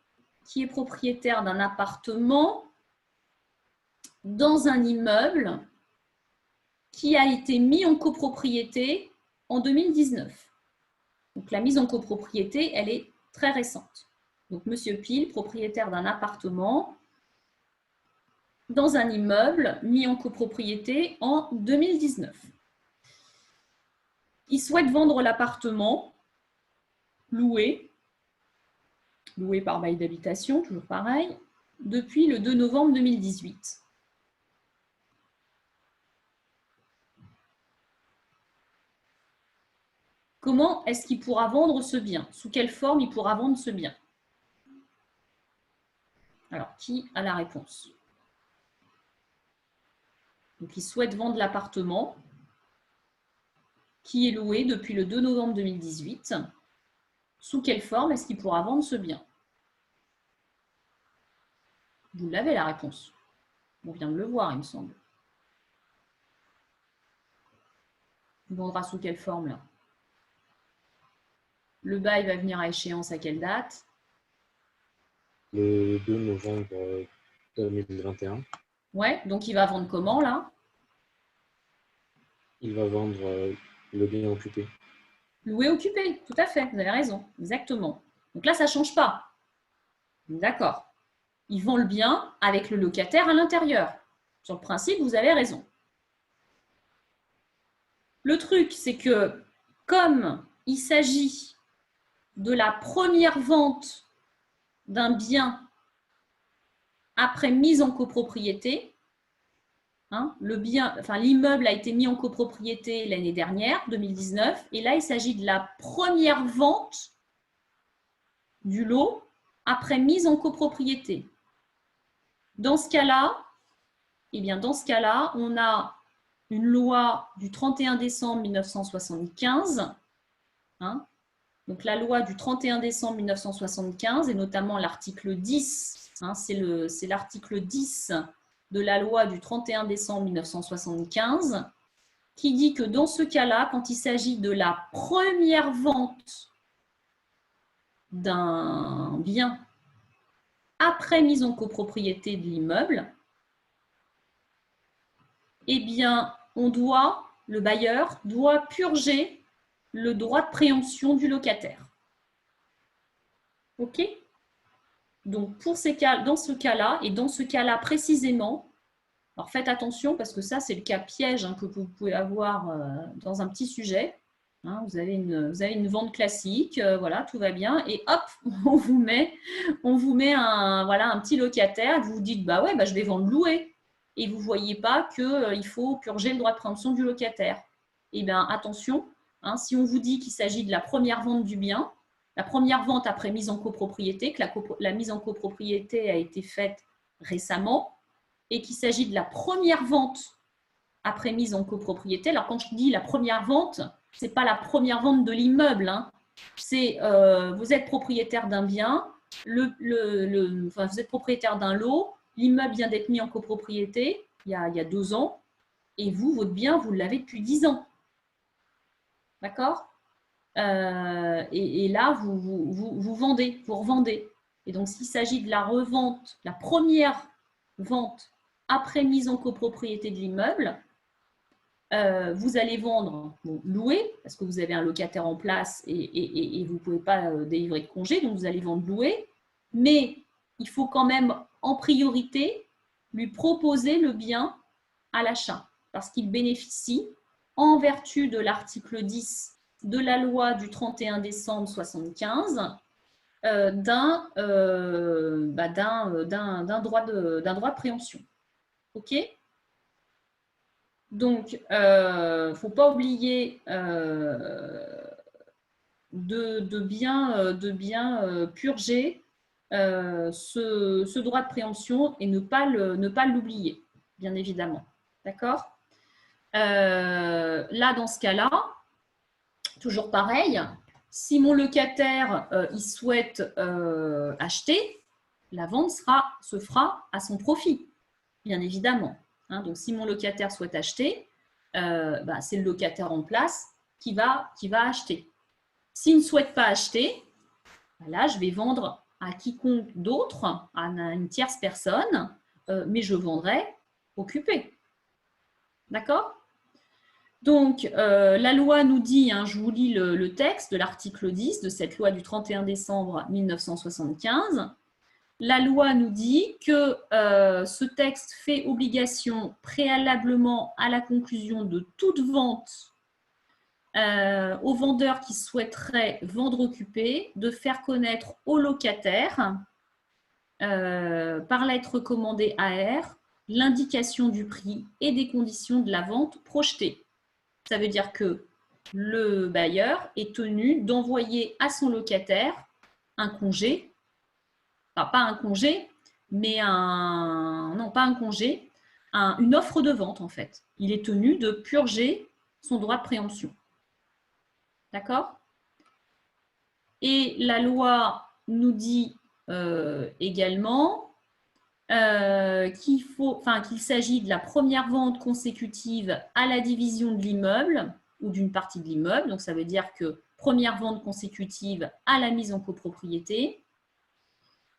S1: qui est propriétaire d'un appartement dans un immeuble qui a été mis en copropriété en 2019. Donc la mise en copropriété, elle est très récente. Donc monsieur Pile, propriétaire d'un appartement dans un immeuble mis en copropriété en 2019. Il souhaite vendre l'appartement loué par bail d'habitation, toujours pareil, depuis le 2 novembre 2018. Comment est-ce qu'il pourra vendre ce bien? Sous quelle forme il pourra vendre ce bien? Alors, qui a la réponse? Donc, il souhaite vendre l'appartement qui est loué depuis le 2 novembre 2018. Sous quelle forme est-ce qu'il pourra vendre ce bien? Vous l'avez la réponse. On vient de le voir, il me semble. Il vendra sous quelle forme là? Le bail va venir à échéance à quelle date?
S3: Le 2 novembre 2021.
S1: Ouais, donc il va vendre comment là?
S3: Il va vendre le bien occupé.
S1: Loué, occupé, tout à fait, vous avez raison, exactement. Donc là, ça ne change pas. D'accord. Ils vendent le bien avec le locataire à l'intérieur. Sur le principe, vous avez raison. Le truc, c'est que comme il s'agit de la première vente d'un bien après mise en copropriété, hein, l'immeuble a été mis en copropriété l'année dernière, 2019, et là, il s'agit de la première vente du lot après mise en copropriété. Dans ce cas-là, on a une loi du 31 décembre 1975, hein, donc la loi du 31 décembre 1975, et notamment l'article 10, hein, c'est l'article 10 de la loi du 31 décembre 1975, qui dit que dans ce cas-là, quand il s'agit de la première vente d'un bien après mise en copropriété de l'immeuble, eh bien, le bailleur doit purger le droit de préemption du locataire. OK? Donc, dans ce cas-là, et dans ce cas-là précisément, alors faites attention parce que ça, c'est le cas piège, hein, que vous pouvez avoir dans un petit sujet. Hein, vous avez une vente classique, voilà, tout va bien, et hop, on vous met un petit locataire, vous vous dites, bah ouais, bah, je vais vendre loué. Et vous ne voyez pas qu'il faut purger le droit de préemption du locataire. Eh bien, attention, hein, si on vous dit qu'il s'agit de la première vente du bien, la première vente après mise en copropriété, que la mise en copropriété a été faite récemment, et qu'il s'agit de la première vente après mise en copropriété. Alors, quand je dis la première vente, ce n'est pas la première vente de l'immeuble. Hein. C'est vous êtes propriétaire d'un bien, vous êtes propriétaire d'un lot, l'immeuble vient d'être mis en copropriété il y a 2 ans, et votre bien, vous l'avez depuis 10 ans. D'accord? Et là, vous vendez, vous revendez. Et donc, s'il s'agit de la revente, la première vente après mise en copropriété de l'immeuble, vous allez vendre, louer, parce que vous avez un locataire en place et vous ne pouvez pas délivrer de congé, donc vous allez vendre louer, mais il faut quand même en priorité lui proposer le bien à l'achat, parce qu'il bénéficie, en vertu de l'article 10 de la loi du 31 décembre 1975, d'un droit de préemption. OK ? Donc, il ne faut pas oublier de bien purger ce droit de préemption et ne pas l'oublier, bien évidemment. D'accord ? Là, dans ce cas-là, toujours pareil, si mon locataire il souhaite acheter, la vente se fera à son profit, bien évidemment. Hein, donc, si mon locataire souhaite acheter, c'est le locataire en place qui va acheter. S'il ne souhaite pas acheter, là, je vais vendre à quiconque d'autre, à une tierce personne, mais je vendrai occupé. D'accord ? Donc, la loi nous dit, hein, je vous lis le texte de l'article 10 de cette loi du 31 décembre 1975. La loi nous dit que ce texte fait obligation préalablement à la conclusion de toute vente aux vendeurs qui souhaiteraient vendre occupé de faire connaître aux locataires par lettre recommandée AR l'indication du prix et des conditions de la vente projetée. Ça veut dire que le bailleur est tenu d'envoyer à son locataire un congé. Enfin, pas un congé, mais une offre de vente en fait. Il est tenu de purger son droit de préemption. D'accord ? Et la loi nous dit également qu'il s'agit de la première vente consécutive à la division de l'immeuble ou d'une partie de l'immeuble. Donc, ça veut dire que première vente consécutive à la mise en copropriété.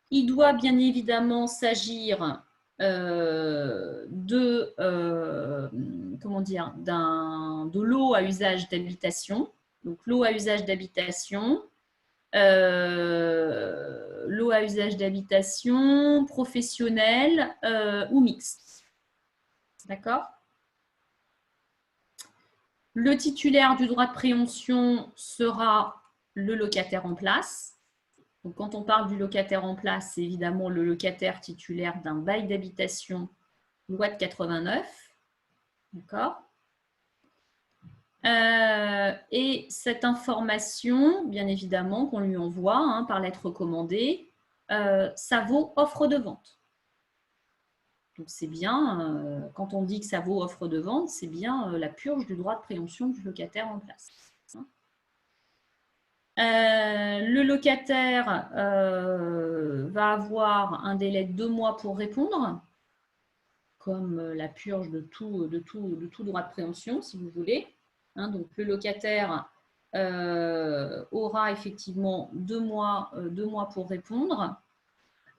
S1: Il doit bien évidemment s'agir de lot à usage d'habitation. Donc, l'eau à usage d'habitation, professionnel ou mixte. D'accord? Le titulaire du droit de préemption sera le locataire en place. Donc, quand on parle du locataire en place, c'est évidemment le locataire titulaire d'un bail d'habitation, loi de 89. D'accord? Et cette information, bien évidemment, qu'on lui envoie par lettre recommandée, ça vaut offre de vente. Donc, c'est bien, quand on dit que ça vaut offre de vente, c'est bien la purge du droit de préemption du locataire en place. Le locataire va avoir un délai de 2 mois pour répondre, comme la purge de tout droit de préemption, si vous voulez. Donc, le locataire aura effectivement 2 mois pour répondre.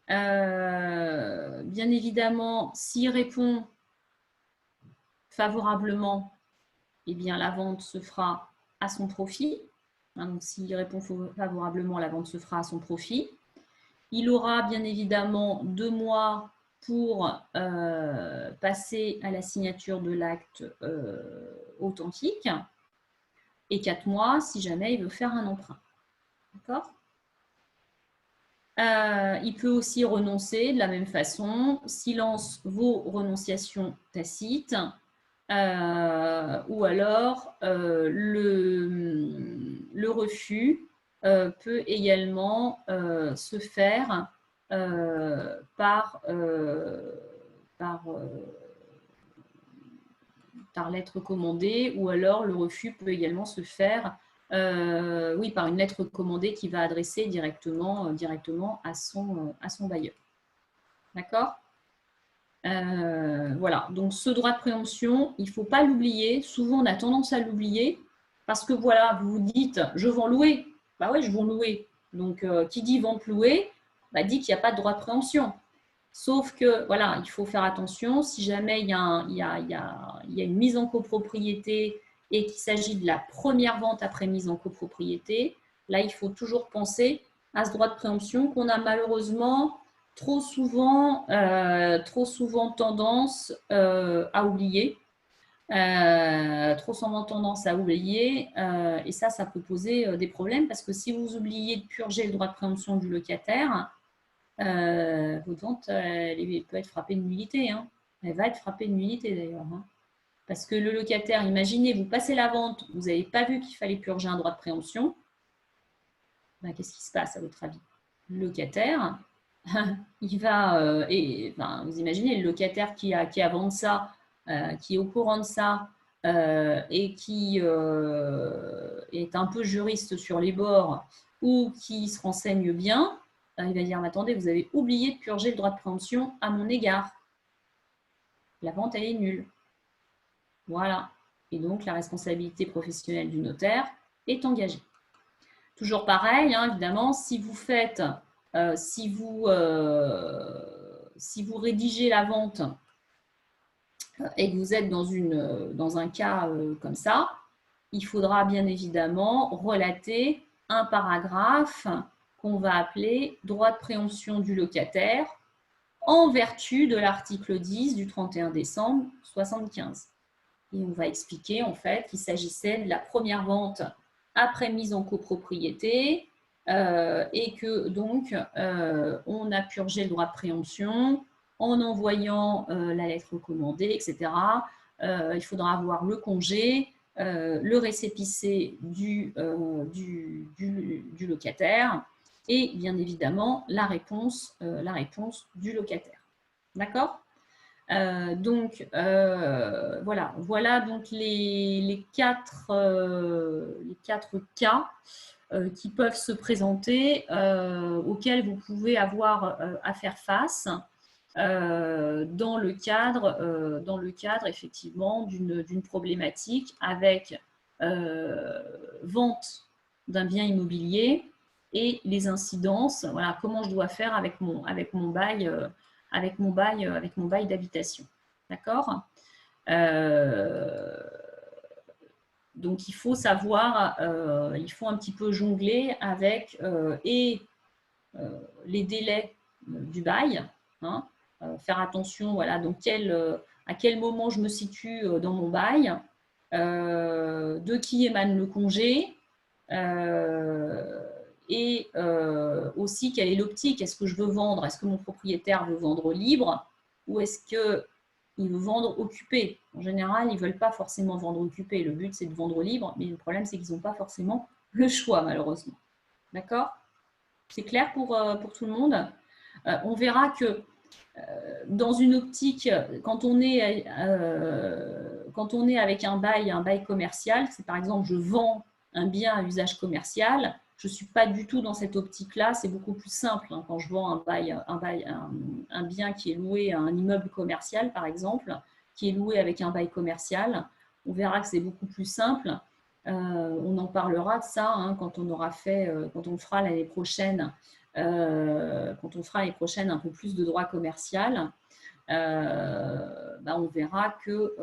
S1: Bien évidemment, s'il répond favorablement, eh bien, la vente se fera à son profit. Donc, s'il répond favorablement, la vente se fera à son profit. Il aura bien évidemment 2 mois pour passer à la signature de l'acte authentique et 4 mois si jamais il veut faire un emprunt. D'accord ? Il peut aussi renoncer de la même façon. Silence vaut renonciation tacite. Ou alors le refus peut également se faire par lettre commandée, ou alors le refus peut également se faire par une lettre commandée qui va adresser directement à son bailleur. D'accord ? Voilà, donc ce droit de préemption, il ne faut pas l'oublier. Souvent, on a tendance à l'oublier parce que voilà, vous vous dites, je vends louer. Bah oui, je vends louer. Donc, qui dit vente louer, dit qu'il n'y a pas de droit de préemption. Sauf que, voilà, il faut faire attention. Si jamais il y a une mise en copropriété et qu'il s'agit de la première vente après mise en copropriété, là, il faut toujours penser à ce droit de préemption qu'on a malheureusement trop souvent tendance à oublier. Et ça peut poser des problèmes parce que si vous oubliez de purger le droit de préemption du locataire, votre vente elle peut être frappée de nullité. Elle va être frappée de nullité d'ailleurs. Parce que le locataire, imaginez, vous passez la vente, vous n'avez pas vu qu'il fallait purger un droit de préemption. Qu'est-ce qui se passe à votre avis? Le locataire, il va, vous imaginez le locataire qui a vendu ça, qui est au courant de ça et qui est un peu juriste sur les bords ou qui se renseigne bien, il va dire, mais attendez, vous avez oublié de purger le droit de préemption à mon égard. La vente, elle est nulle. Voilà. Et donc, la responsabilité professionnelle du notaire est engagée. Toujours pareil, évidemment, si vous faites... si vous rédigez la vente et que vous êtes dans un cas comme ça, il faudra bien évidemment relater un paragraphe qu'on va appeler droit de préemption du locataire en vertu de l'article 10 du 31 décembre 1975. Et on va expliquer en fait qu'il s'agissait de la première vente après mise en copropriété, et que donc on a purgé le droit de préemption en envoyant la lettre recommandée, etc. Il faudra avoir le congé, le récépissé du locataire et bien évidemment la réponse du locataire. D'accord ? Donc voilà donc les quatre cas qui peuvent se présenter, auxquels vous pouvez avoir à faire face dans le cadre effectivement d'une problématique avec vente d'un bien immobilier et les incidences. Voilà comment je dois faire avec mon bail d'habitation. D'accord ? Donc, il faut savoir, il faut un petit peu jongler avec les délais du bail, hein, faire attention, voilà, donc à quel moment je me situe dans mon bail, de qui émane le congé, et aussi quelle est l'optique. Est-ce que je veux vendre? Est-ce que mon propriétaire veut vendre libre ou est-ce qu'il veut vendre occupé? En général, ils ne veulent pas forcément vendre occupé. Le but, c'est de vendre libre, mais le problème, c'est qu'ils n'ont pas forcément le choix, malheureusement. D'accord? C'est clair pour tout le monde? On verra que dans une optique, quand on est avec un bail commercial, c'est par exemple, je vends un bien à usage commercial, je ne suis pas du tout dans cette optique-là, c'est beaucoup plus simple. Hein, quand je vends un bien qui est loué à un immeuble commercial, par exemple, qui est loué avec un bail commercial, on verra que c'est beaucoup plus simple. On en parlera de ça hein, quand on aura fait, quand on fera l'année prochaine, un peu plus de droit commercial. On verra que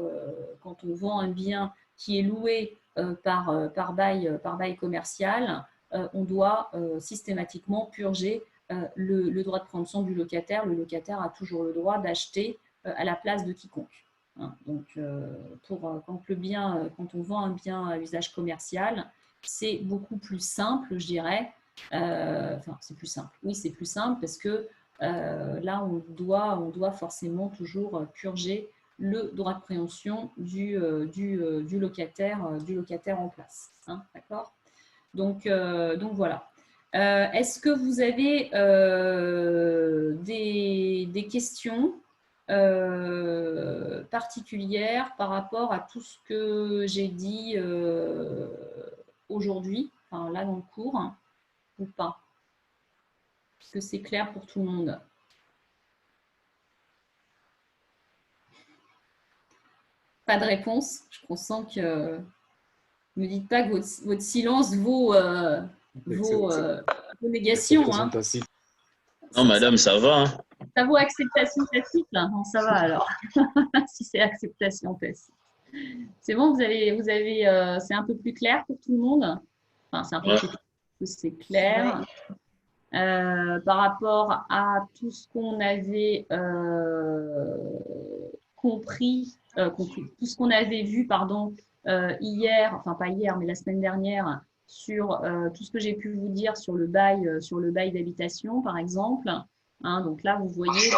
S1: quand on vend un bien qui est loué par bail commercial, on doit systématiquement purger le droit de préemption du locataire. Le locataire a toujours le droit d'acheter à la place de quiconque. Hein. Donc, quand on vend un bien à usage commercial, c'est beaucoup plus simple, je dirais. C'est plus simple. Oui, c'est plus simple parce que là, on doit forcément toujours purger le droit de préemption du locataire en place. Hein, d'accord ? Donc voilà. Est-ce que vous avez des questions particulières par rapport à tout ce que j'ai dit aujourd'hui, enfin, là dans le cours, hein, ou pas? Est-ce que c'est clair pour tout le monde? Pas de réponse. Je sens que... Ne me dites pas que votre silence vaut négations. Hein.
S5: Non, madame, ça va. Hein.
S1: Ça vaut acceptation tacite, là. Non, ça va alors. Si c'est acceptation tacite. C'est bon, vous avez c'est un peu plus clair pour tout le monde? Enfin, c'est un peu plus clair que c'est clair. Par rapport à tout ce qu'on avait compris, tout ce qu'on avait vu, pardon, hier, enfin pas hier, mais la semaine dernière, sur tout ce que j'ai pu vous dire sur le bail d'habitation, par exemple. Hein, donc là, vous voyez,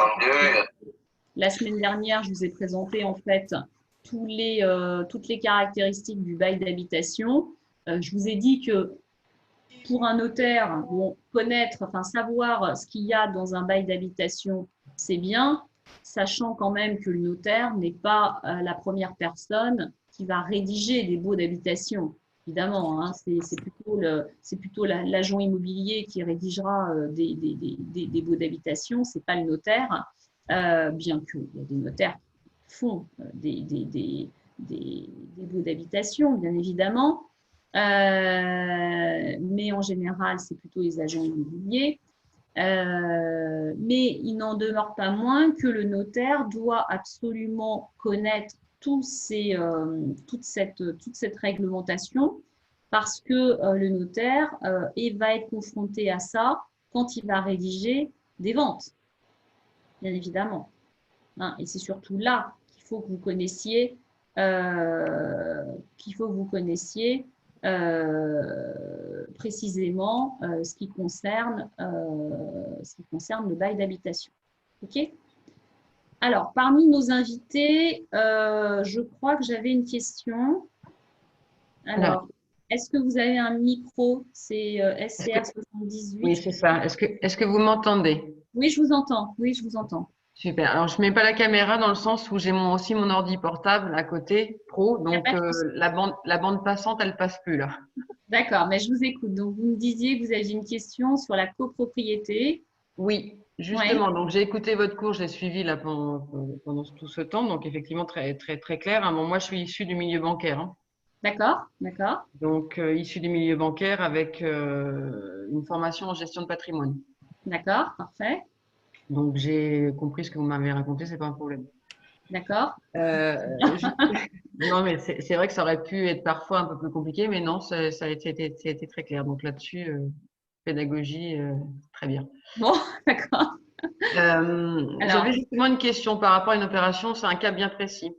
S1: la semaine dernière, je vous ai présenté en fait toutes les caractéristiques du bail d'habitation. Je vous ai dit que pour un notaire, savoir ce qu'il y a dans un bail d'habitation, c'est bien, sachant quand même que le notaire n'est pas la première personne qui va rédiger des baux d'habitation. Évidemment, hein, c'est plutôt l'agent immobilier qui rédigera des baux d'habitation, ce n'est pas le notaire, bien qu'il y a des notaires qui font des baux d'habitation, bien évidemment. Mais en général, c'est plutôt les agents immobiliers. Mais il n'en demeure pas moins que le notaire doit absolument connaître toute cette réglementation parce que le notaire va être confronté à ça quand il va rédiger des ventes, bien évidemment. Hein, et c'est surtout là qu'il faut que vous connaissiez précisément ce qui concerne le bail d'habitation. Ok ? Alors, parmi nos invités, je crois que j'avais une question. Alors, est-ce que vous avez un micro? C'est SCR 78.
S7: Oui, c'est ça. Est-ce que vous m'entendez?
S1: Oui, je vous entends. Oui, je vous entends.
S7: Super. Alors, je ne mets pas la caméra dans le sens où j'ai aussi mon ordi portable à côté, pro. Donc, la bande passante, elle ne passe plus là.
S1: D'accord, mais je vous écoute. Donc, vous me disiez que vous aviez une question sur la copropriété.
S7: Oui, justement. Ouais. Donc, j'ai écouté votre cours, j'ai suivi là pendant tout ce temps. Donc, effectivement, très, très, très clair. Bon, moi, je suis issue du milieu bancaire. Hein.
S1: D'accord, d'accord.
S7: Donc, issue du milieu bancaire avec une formation en gestion de patrimoine.
S1: D'accord, parfait.
S7: Donc, j'ai compris ce que vous m'avez raconté, c'est pas un problème.
S1: D'accord.
S7: Non, mais c'est vrai que ça aurait pu être parfois un peu plus compliqué, mais non, ça a été très clair. Donc là-dessus, pédagogie, très bien.
S1: Bon, d'accord. Alors,
S7: J'avais justement une question par rapport à une opération, c'est un cas bien précis.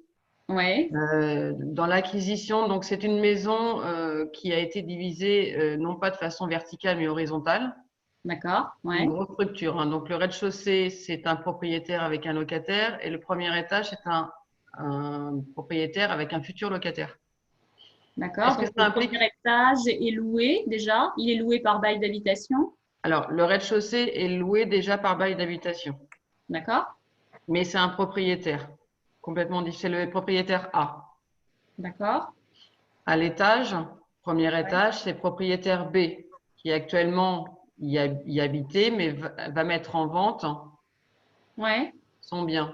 S1: ouais,
S7: Dans l'acquisition, donc c'est une maison qui a été divisée non pas de façon verticale mais horizontale.
S1: d'accord,
S7: Une
S1: ouais,
S7: grosse structure, hein. Donc le rez-de-chaussée, c'est un propriétaire avec un locataire et le premier étage, c'est un propriétaire avec un futur locataire.
S1: d'accord.
S7: Est-ce que
S1: Donc,
S7: ça
S1: le
S7: implique…
S1: premier étage est loué déjà. Il est loué par bail d'habitation.
S7: Alors, le rez-de-chaussée est loué déjà par bail d'habitation,
S1: D'accord,
S7: mais c'est un propriétaire complètement différent. C'est le propriétaire A.
S1: d'accord,
S7: À l'étage, premier étage, c'est propriétaire B, qui actuellement y habitait, mais va mettre en vente
S1: ouais,
S7: son bien.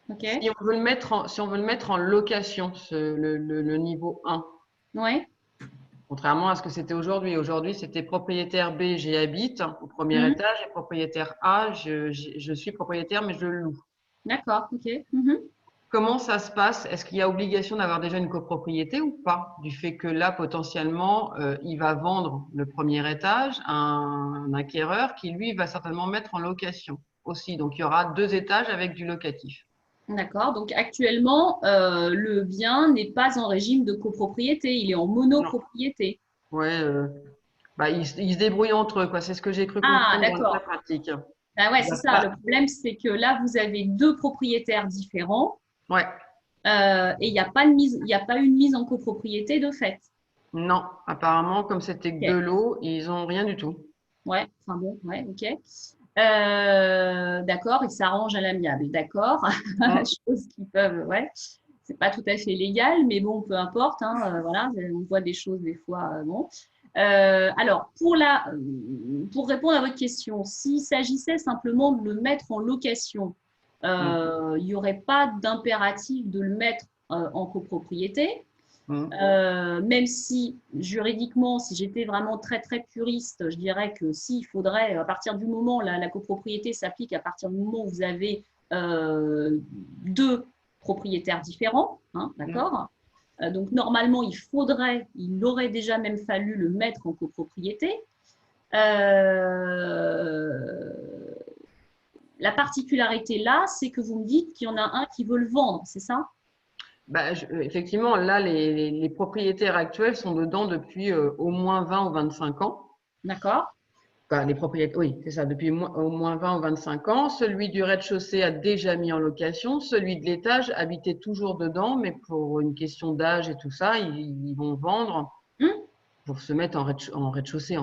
S1: ok,
S7: Si on veut le mettre en location, le niveau 1,
S1: ouais,
S7: contrairement à ce que c'était aujourd'hui. Aujourd'hui, c'était propriétaire B, j'y habite au premier
S1: mhm,
S7: étage, et propriétaire A, je suis propriétaire, mais je le loue.
S1: d'accord, ok, mhm.
S7: Comment ça se passe? Est-ce qu'il y a obligation d'avoir déjà une copropriété ou pas? Du fait que là, potentiellement, il va vendre le premier étage à un acquéreur qui, lui, va certainement mettre en location aussi. Donc, il y aura 2 étages avec du locatif.
S1: D'accord. Donc, actuellement, le bien n'est pas en régime de copropriété. Il est en
S7: Non.
S1: monopropriété.
S7: Ouais, bah, ils se débrouillent entre eux, quoi. C'est ce que j'ai cru
S1: Ah,
S7: comprendre dans la
S1: d'accord.
S7: pratique.
S1: Ah ouais,
S7: Il y
S1: c'est
S7: a
S1: ça. Le
S7: pas…
S1: problème, c'est que là, vous avez deux propriétaires différents
S7: Ouais,
S1: et il n'y a pas de mise, il y a pas une mise en copropriété de fait.
S7: non. Apparemment, comme c'était que 2
S1: Ok.
S7: lots, ils ont rien du tout.
S1: Ouais, enfin bon, ouais, ok. D'accord, ils s'arrangent à l'amiable, d'accord.
S7: Hum.
S1: Chose qui peuvent, ouais, c'est pas tout à fait légal, mais bon, peu importe, hein, voilà, on voit des choses des fois, bon. Alors, pour répondre à votre question, s'il s'agissait simplement de le mettre en location,
S7: Hum.
S1: il n'y aurait pas d'impératif de le mettre en copropriété.
S7: Hum.
S1: Même si juridiquement, si j'étais vraiment très très puriste, je dirais que si, il faudrait, à partir du moment, la copropriété s'applique à partir du moment où vous avez deux propriétaires différents, hein, d'accord? Donc normalement, il aurait déjà même fallu le mettre en copropriété. La particularité là, c'est que vous me dites qu'il y en a un qui veut le vendre, c'est ça?
S7: Bah, effectivement, là, les propriétaires actuels sont dedans depuis au moins 20 ou 25 ans.
S1: D'accord?
S7: Enfin, les propriétaires, oui, c'est ça, depuis au moins 20 ou 25 ans. Celui du rez-de-chaussée a déjà mis en location. Celui de l'étage habitait toujours dedans, mais pour une question d'âge et tout ça, ils vont vendre pour se mettre en rez-de-chaussée,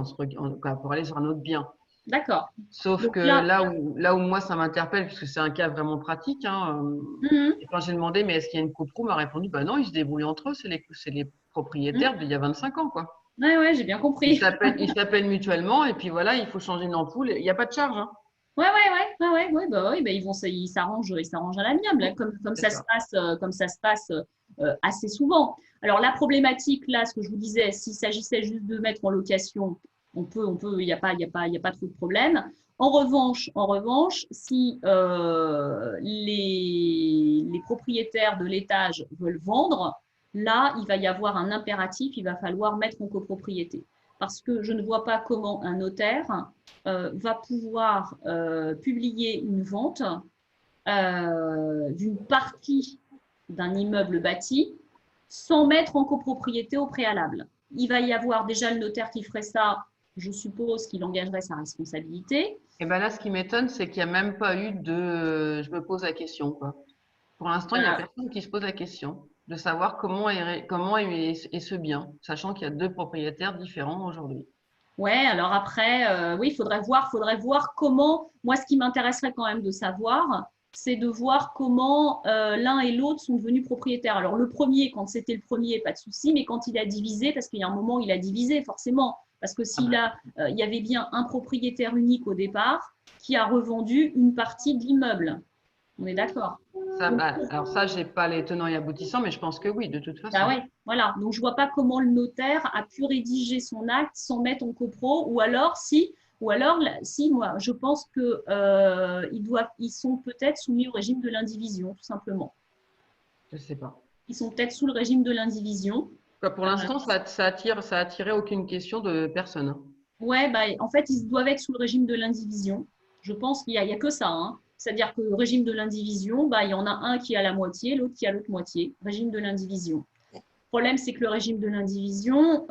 S7: pour aller sur un autre bien.
S1: D'accord.
S7: Sauf
S1: Donc
S7: que
S1: là,
S7: là où moi, ça m'interpelle, puisque c'est un cas vraiment pratique, hein, et quand j'ai demandé, mais est-ce qu'il y a une copro, m'a répondu, bah non, ils se débrouillent entre eux, c'est les propriétaires d'il y a 25 ans, quoi.
S1: ouais, ouais, j'ai bien
S7: Ils
S1: compris.
S7: s'appellent mutuellement, et puis voilà, il faut changer une ampoule, il n'y a pas de charge, hein.
S1: Ouais, bah, ils s'arrangent à l'amiable, hein, comme
S7: C'est
S1: ça se
S7: ça.
S1: passe, assez souvent. Alors la problématique là, ce que je vous disais, s'il s'agissait juste de mettre en location, il n'y a pas, il y a pas trop de problème. En revanche, si les propriétaires de l'étage veulent vendre, là, il va y avoir un impératif, il va falloir mettre en copropriété. Parce que je ne vois pas comment un notaire va pouvoir publier une vente d'une partie d'un immeuble bâti sans mettre en copropriété au préalable. Il va y avoir déjà le notaire qui ferait ça, je suppose qu'il engagerait sa responsabilité.
S7: Et ben là, ce qui m'étonne, c'est qu'il n'y a même pas eu de… Je me pose la question, quoi. Pour l'instant, il n'y a personne qui se pose la question de savoir comment est ce bien, sachant qu'il y a 2 propriétaires différents aujourd'hui.
S1: Ouais, alors après, oui, il faudrait voir comment. Moi, ce qui m'intéresserait quand même de savoir, c'est de voir comment l'un et l'autre sont devenus propriétaires. Alors, le premier, quand c'était le premier, pas de souci, mais quand il a divisé, parce qu'il y a un moment où il a divisé, forcément. Parce que il y avait bien un propriétaire unique au départ qui a revendu une partie de l'immeuble. On est d'accord?
S7: Alors ça, j'ai pas les tenants et aboutissants, mais je pense que oui, de toute
S1: Bah
S7: façon.
S1: ouais, voilà. Donc, je vois pas comment le notaire a pu rédiger son acte sans mettre en copro, ou alors, si, moi, je pense que ils sont peut-être soumis au régime de l'indivision, tout simplement.
S7: Je sais pas.
S1: qui sont peut-être sous le régime de l'indivision.
S7: Pour l'instant, ça attirait aucune question de personne. Hein.
S1: Ouais, bah, en fait, ils doivent être sous le régime de l'indivision. Je pense qu'il y a que ça. Hein. C'est-à-dire que le régime de l'indivision, bah, il y en a un qui a la moitié, l'autre qui a l'autre moitié. Régime de l'indivision. Le problème, c'est que le régime de l'indivision,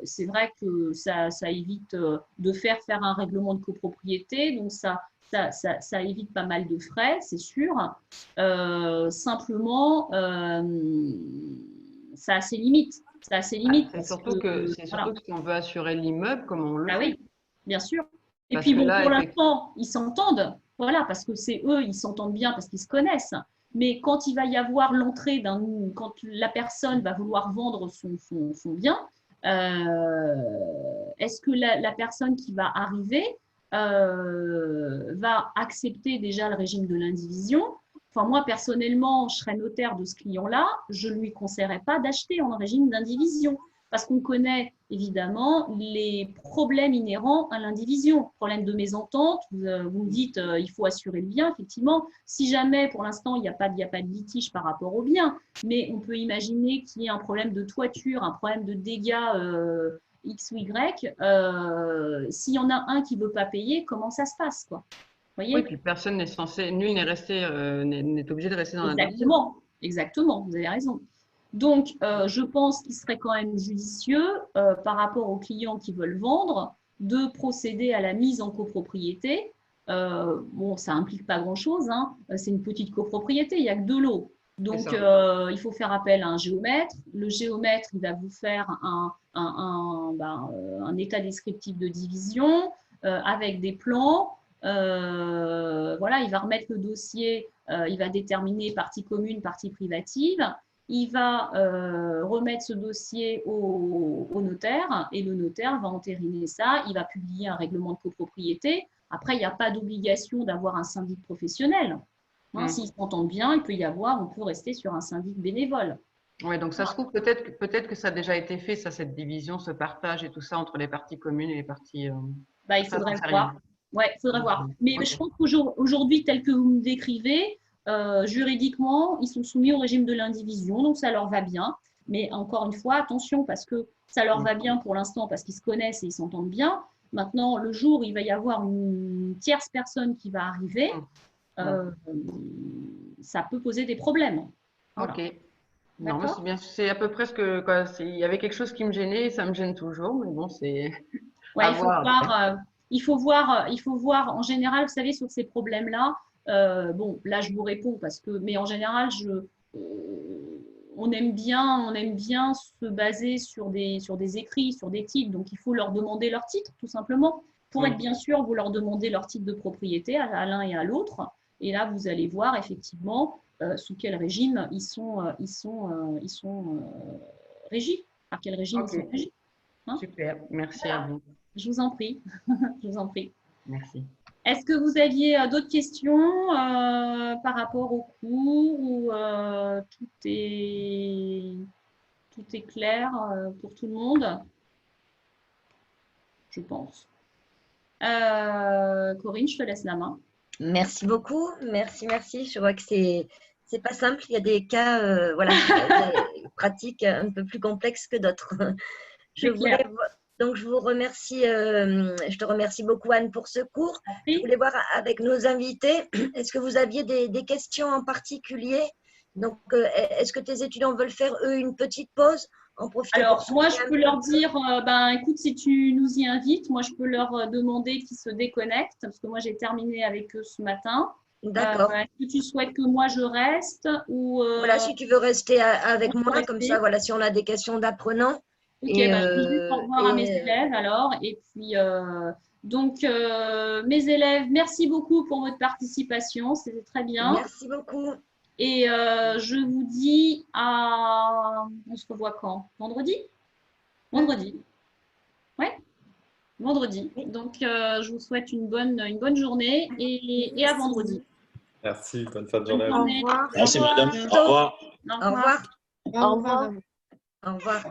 S1: c'est vrai que ça évite de faire un règlement de copropriété. Donc, ça évite pas mal de frais, c'est sûr. Simplement, ça a ses limites. Ça a ses limites.
S7: C'est surtout que si on veut assurer l'immeuble, comme on le fait.
S1: Oui, bien sûr. Et
S7: Parce
S1: puis,
S7: que
S1: bon,
S7: là,
S1: pour l'instant, ils s'entendent. Voilà, parce que c'est eux, ils s'entendent bien parce qu'ils se connaissent. Mais quand il va y avoir l'entrée quand la personne va vouloir vendre son bien, est-ce que la personne qui va arriver va accepter déjà le régime de l'indivision? Enfin, moi, personnellement, je serais notaire de ce client-là, je ne lui conseillerais pas d'acheter en régime d'indivision parce qu'on connaît évidemment les problèmes inhérents à l'indivision. Problème de mésentente, vous me dites il faut assurer le bien, effectivement. Si jamais, pour l'instant, il n'y a pas de litige par rapport au bien, mais on peut imaginer qu'il y ait un problème de toiture, un problème de dégâts X ou Y. S'il y en a un qui ne veut pas payer, comment ça se passe, quoi? Voyez?
S7: Oui, puis personne n'est censé, nul n'est obligé de rester dans
S1: l'indivision. Exactement, vous avez raison. Donc, je pense qu'il serait quand même judicieux, par rapport aux clients qui veulent vendre, de procéder à la mise en copropriété. Bon, ça implique pas grand-chose, hein. C'est une petite copropriété, il n'y a que 2 lots. Donc, il faut faire appel à un géomètre. Le géomètre, il va vous faire un état descriptif de division avec des plans. Voilà, il va remettre le dossier, il va déterminer partie commune, partie privative. Il va remettre ce dossier au notaire et le notaire va entériner ça. Il va publier un règlement de copropriété. Après, il n'y a pas d'obligation d'avoir un syndic professionnel. Hein, s'ils s'entendent bien, on peut rester sur un syndic bénévole.
S7: Oui, donc ça se trouve peut-être que ça a déjà été fait, ça, cette division, ce partage et tout ça entre les parties communes et les parties.
S1: Il faudrait voir. Ouais, il faudrait voir. Mais je pense qu'aujourd'hui, tel que vous me décrivez, juridiquement, ils sont soumis au régime de l'indivision, donc ça leur va bien. Mais encore une fois, attention, parce que ça leur va bien pour l'instant, parce qu'ils se connaissent et ils s'entendent bien. Maintenant, le jour où il va y avoir une tierce personne qui va arriver, ça peut poser des problèmes. Voilà.
S7: Ok. Non, mais c'est bien. C'est à peu près ce que. Il y avait quelque chose qui me gênait et ça me gêne toujours, mais bon, c'est.
S1: Ouais, il faut voir, en général, vous savez, sur ces problèmes-là, bon, là, je vous réponds mais en général, on aime bien se baser sur des écrits, sur des titres. Donc, il faut leur demander leur titre, tout simplement. Pour être bien sûr, vous leur demandez leur titre de propriété à l'un et à l'autre. Et là, vous allez voir effectivement sous quel régime ils sont régis. Par quel régime ils sont régis.
S7: Hein? Super, merci à vous.
S1: Je vous en prie. Je vous en prie.
S7: Merci.
S1: Est-ce que vous aviez d'autres questions par rapport au cours ou tout est clair pour tout le monde? Je pense. Corinne, je te laisse la main.
S8: Merci beaucoup. Merci. Je vois que c'est pas simple. Il y a des cas des pratiques un peu plus complexes que d'autres. Donc, je vous remercie, je te remercie beaucoup, Anne, pour ce cours. Je voulais voir avec nos invités, est-ce que vous aviez des questions en particulier? Donc, est-ce que tes étudiants veulent faire, eux, une petite pause?
S1: Alors, moi, je peux leur dire, écoute, si tu nous y invites, moi, je peux leur demander qu'ils se déconnectent, parce que moi, j'ai terminé avec eux ce matin.
S8: D'accord.
S1: Est-ce que tu souhaites que moi, je reste ou
S8: Voilà, si tu veux rester avec moi, comme ça, voilà, si on a des questions d'apprenants.
S1: Ok, je vais juste au revoir à mes élèves alors. Et puis, mes élèves, merci beaucoup pour votre participation. C'était très bien.
S8: Merci beaucoup.
S1: Et je vous dis on se revoit quand? Vendredi? Vendredi. Ouais, vendredi. Donc, je vous souhaite une bonne journée et à vendredi.
S2: Merci, bonne fin de journée.
S8: Au revoir.
S5: Merci, madame. Au revoir.
S8: Au revoir.
S4: Au revoir.
S8: Au revoir.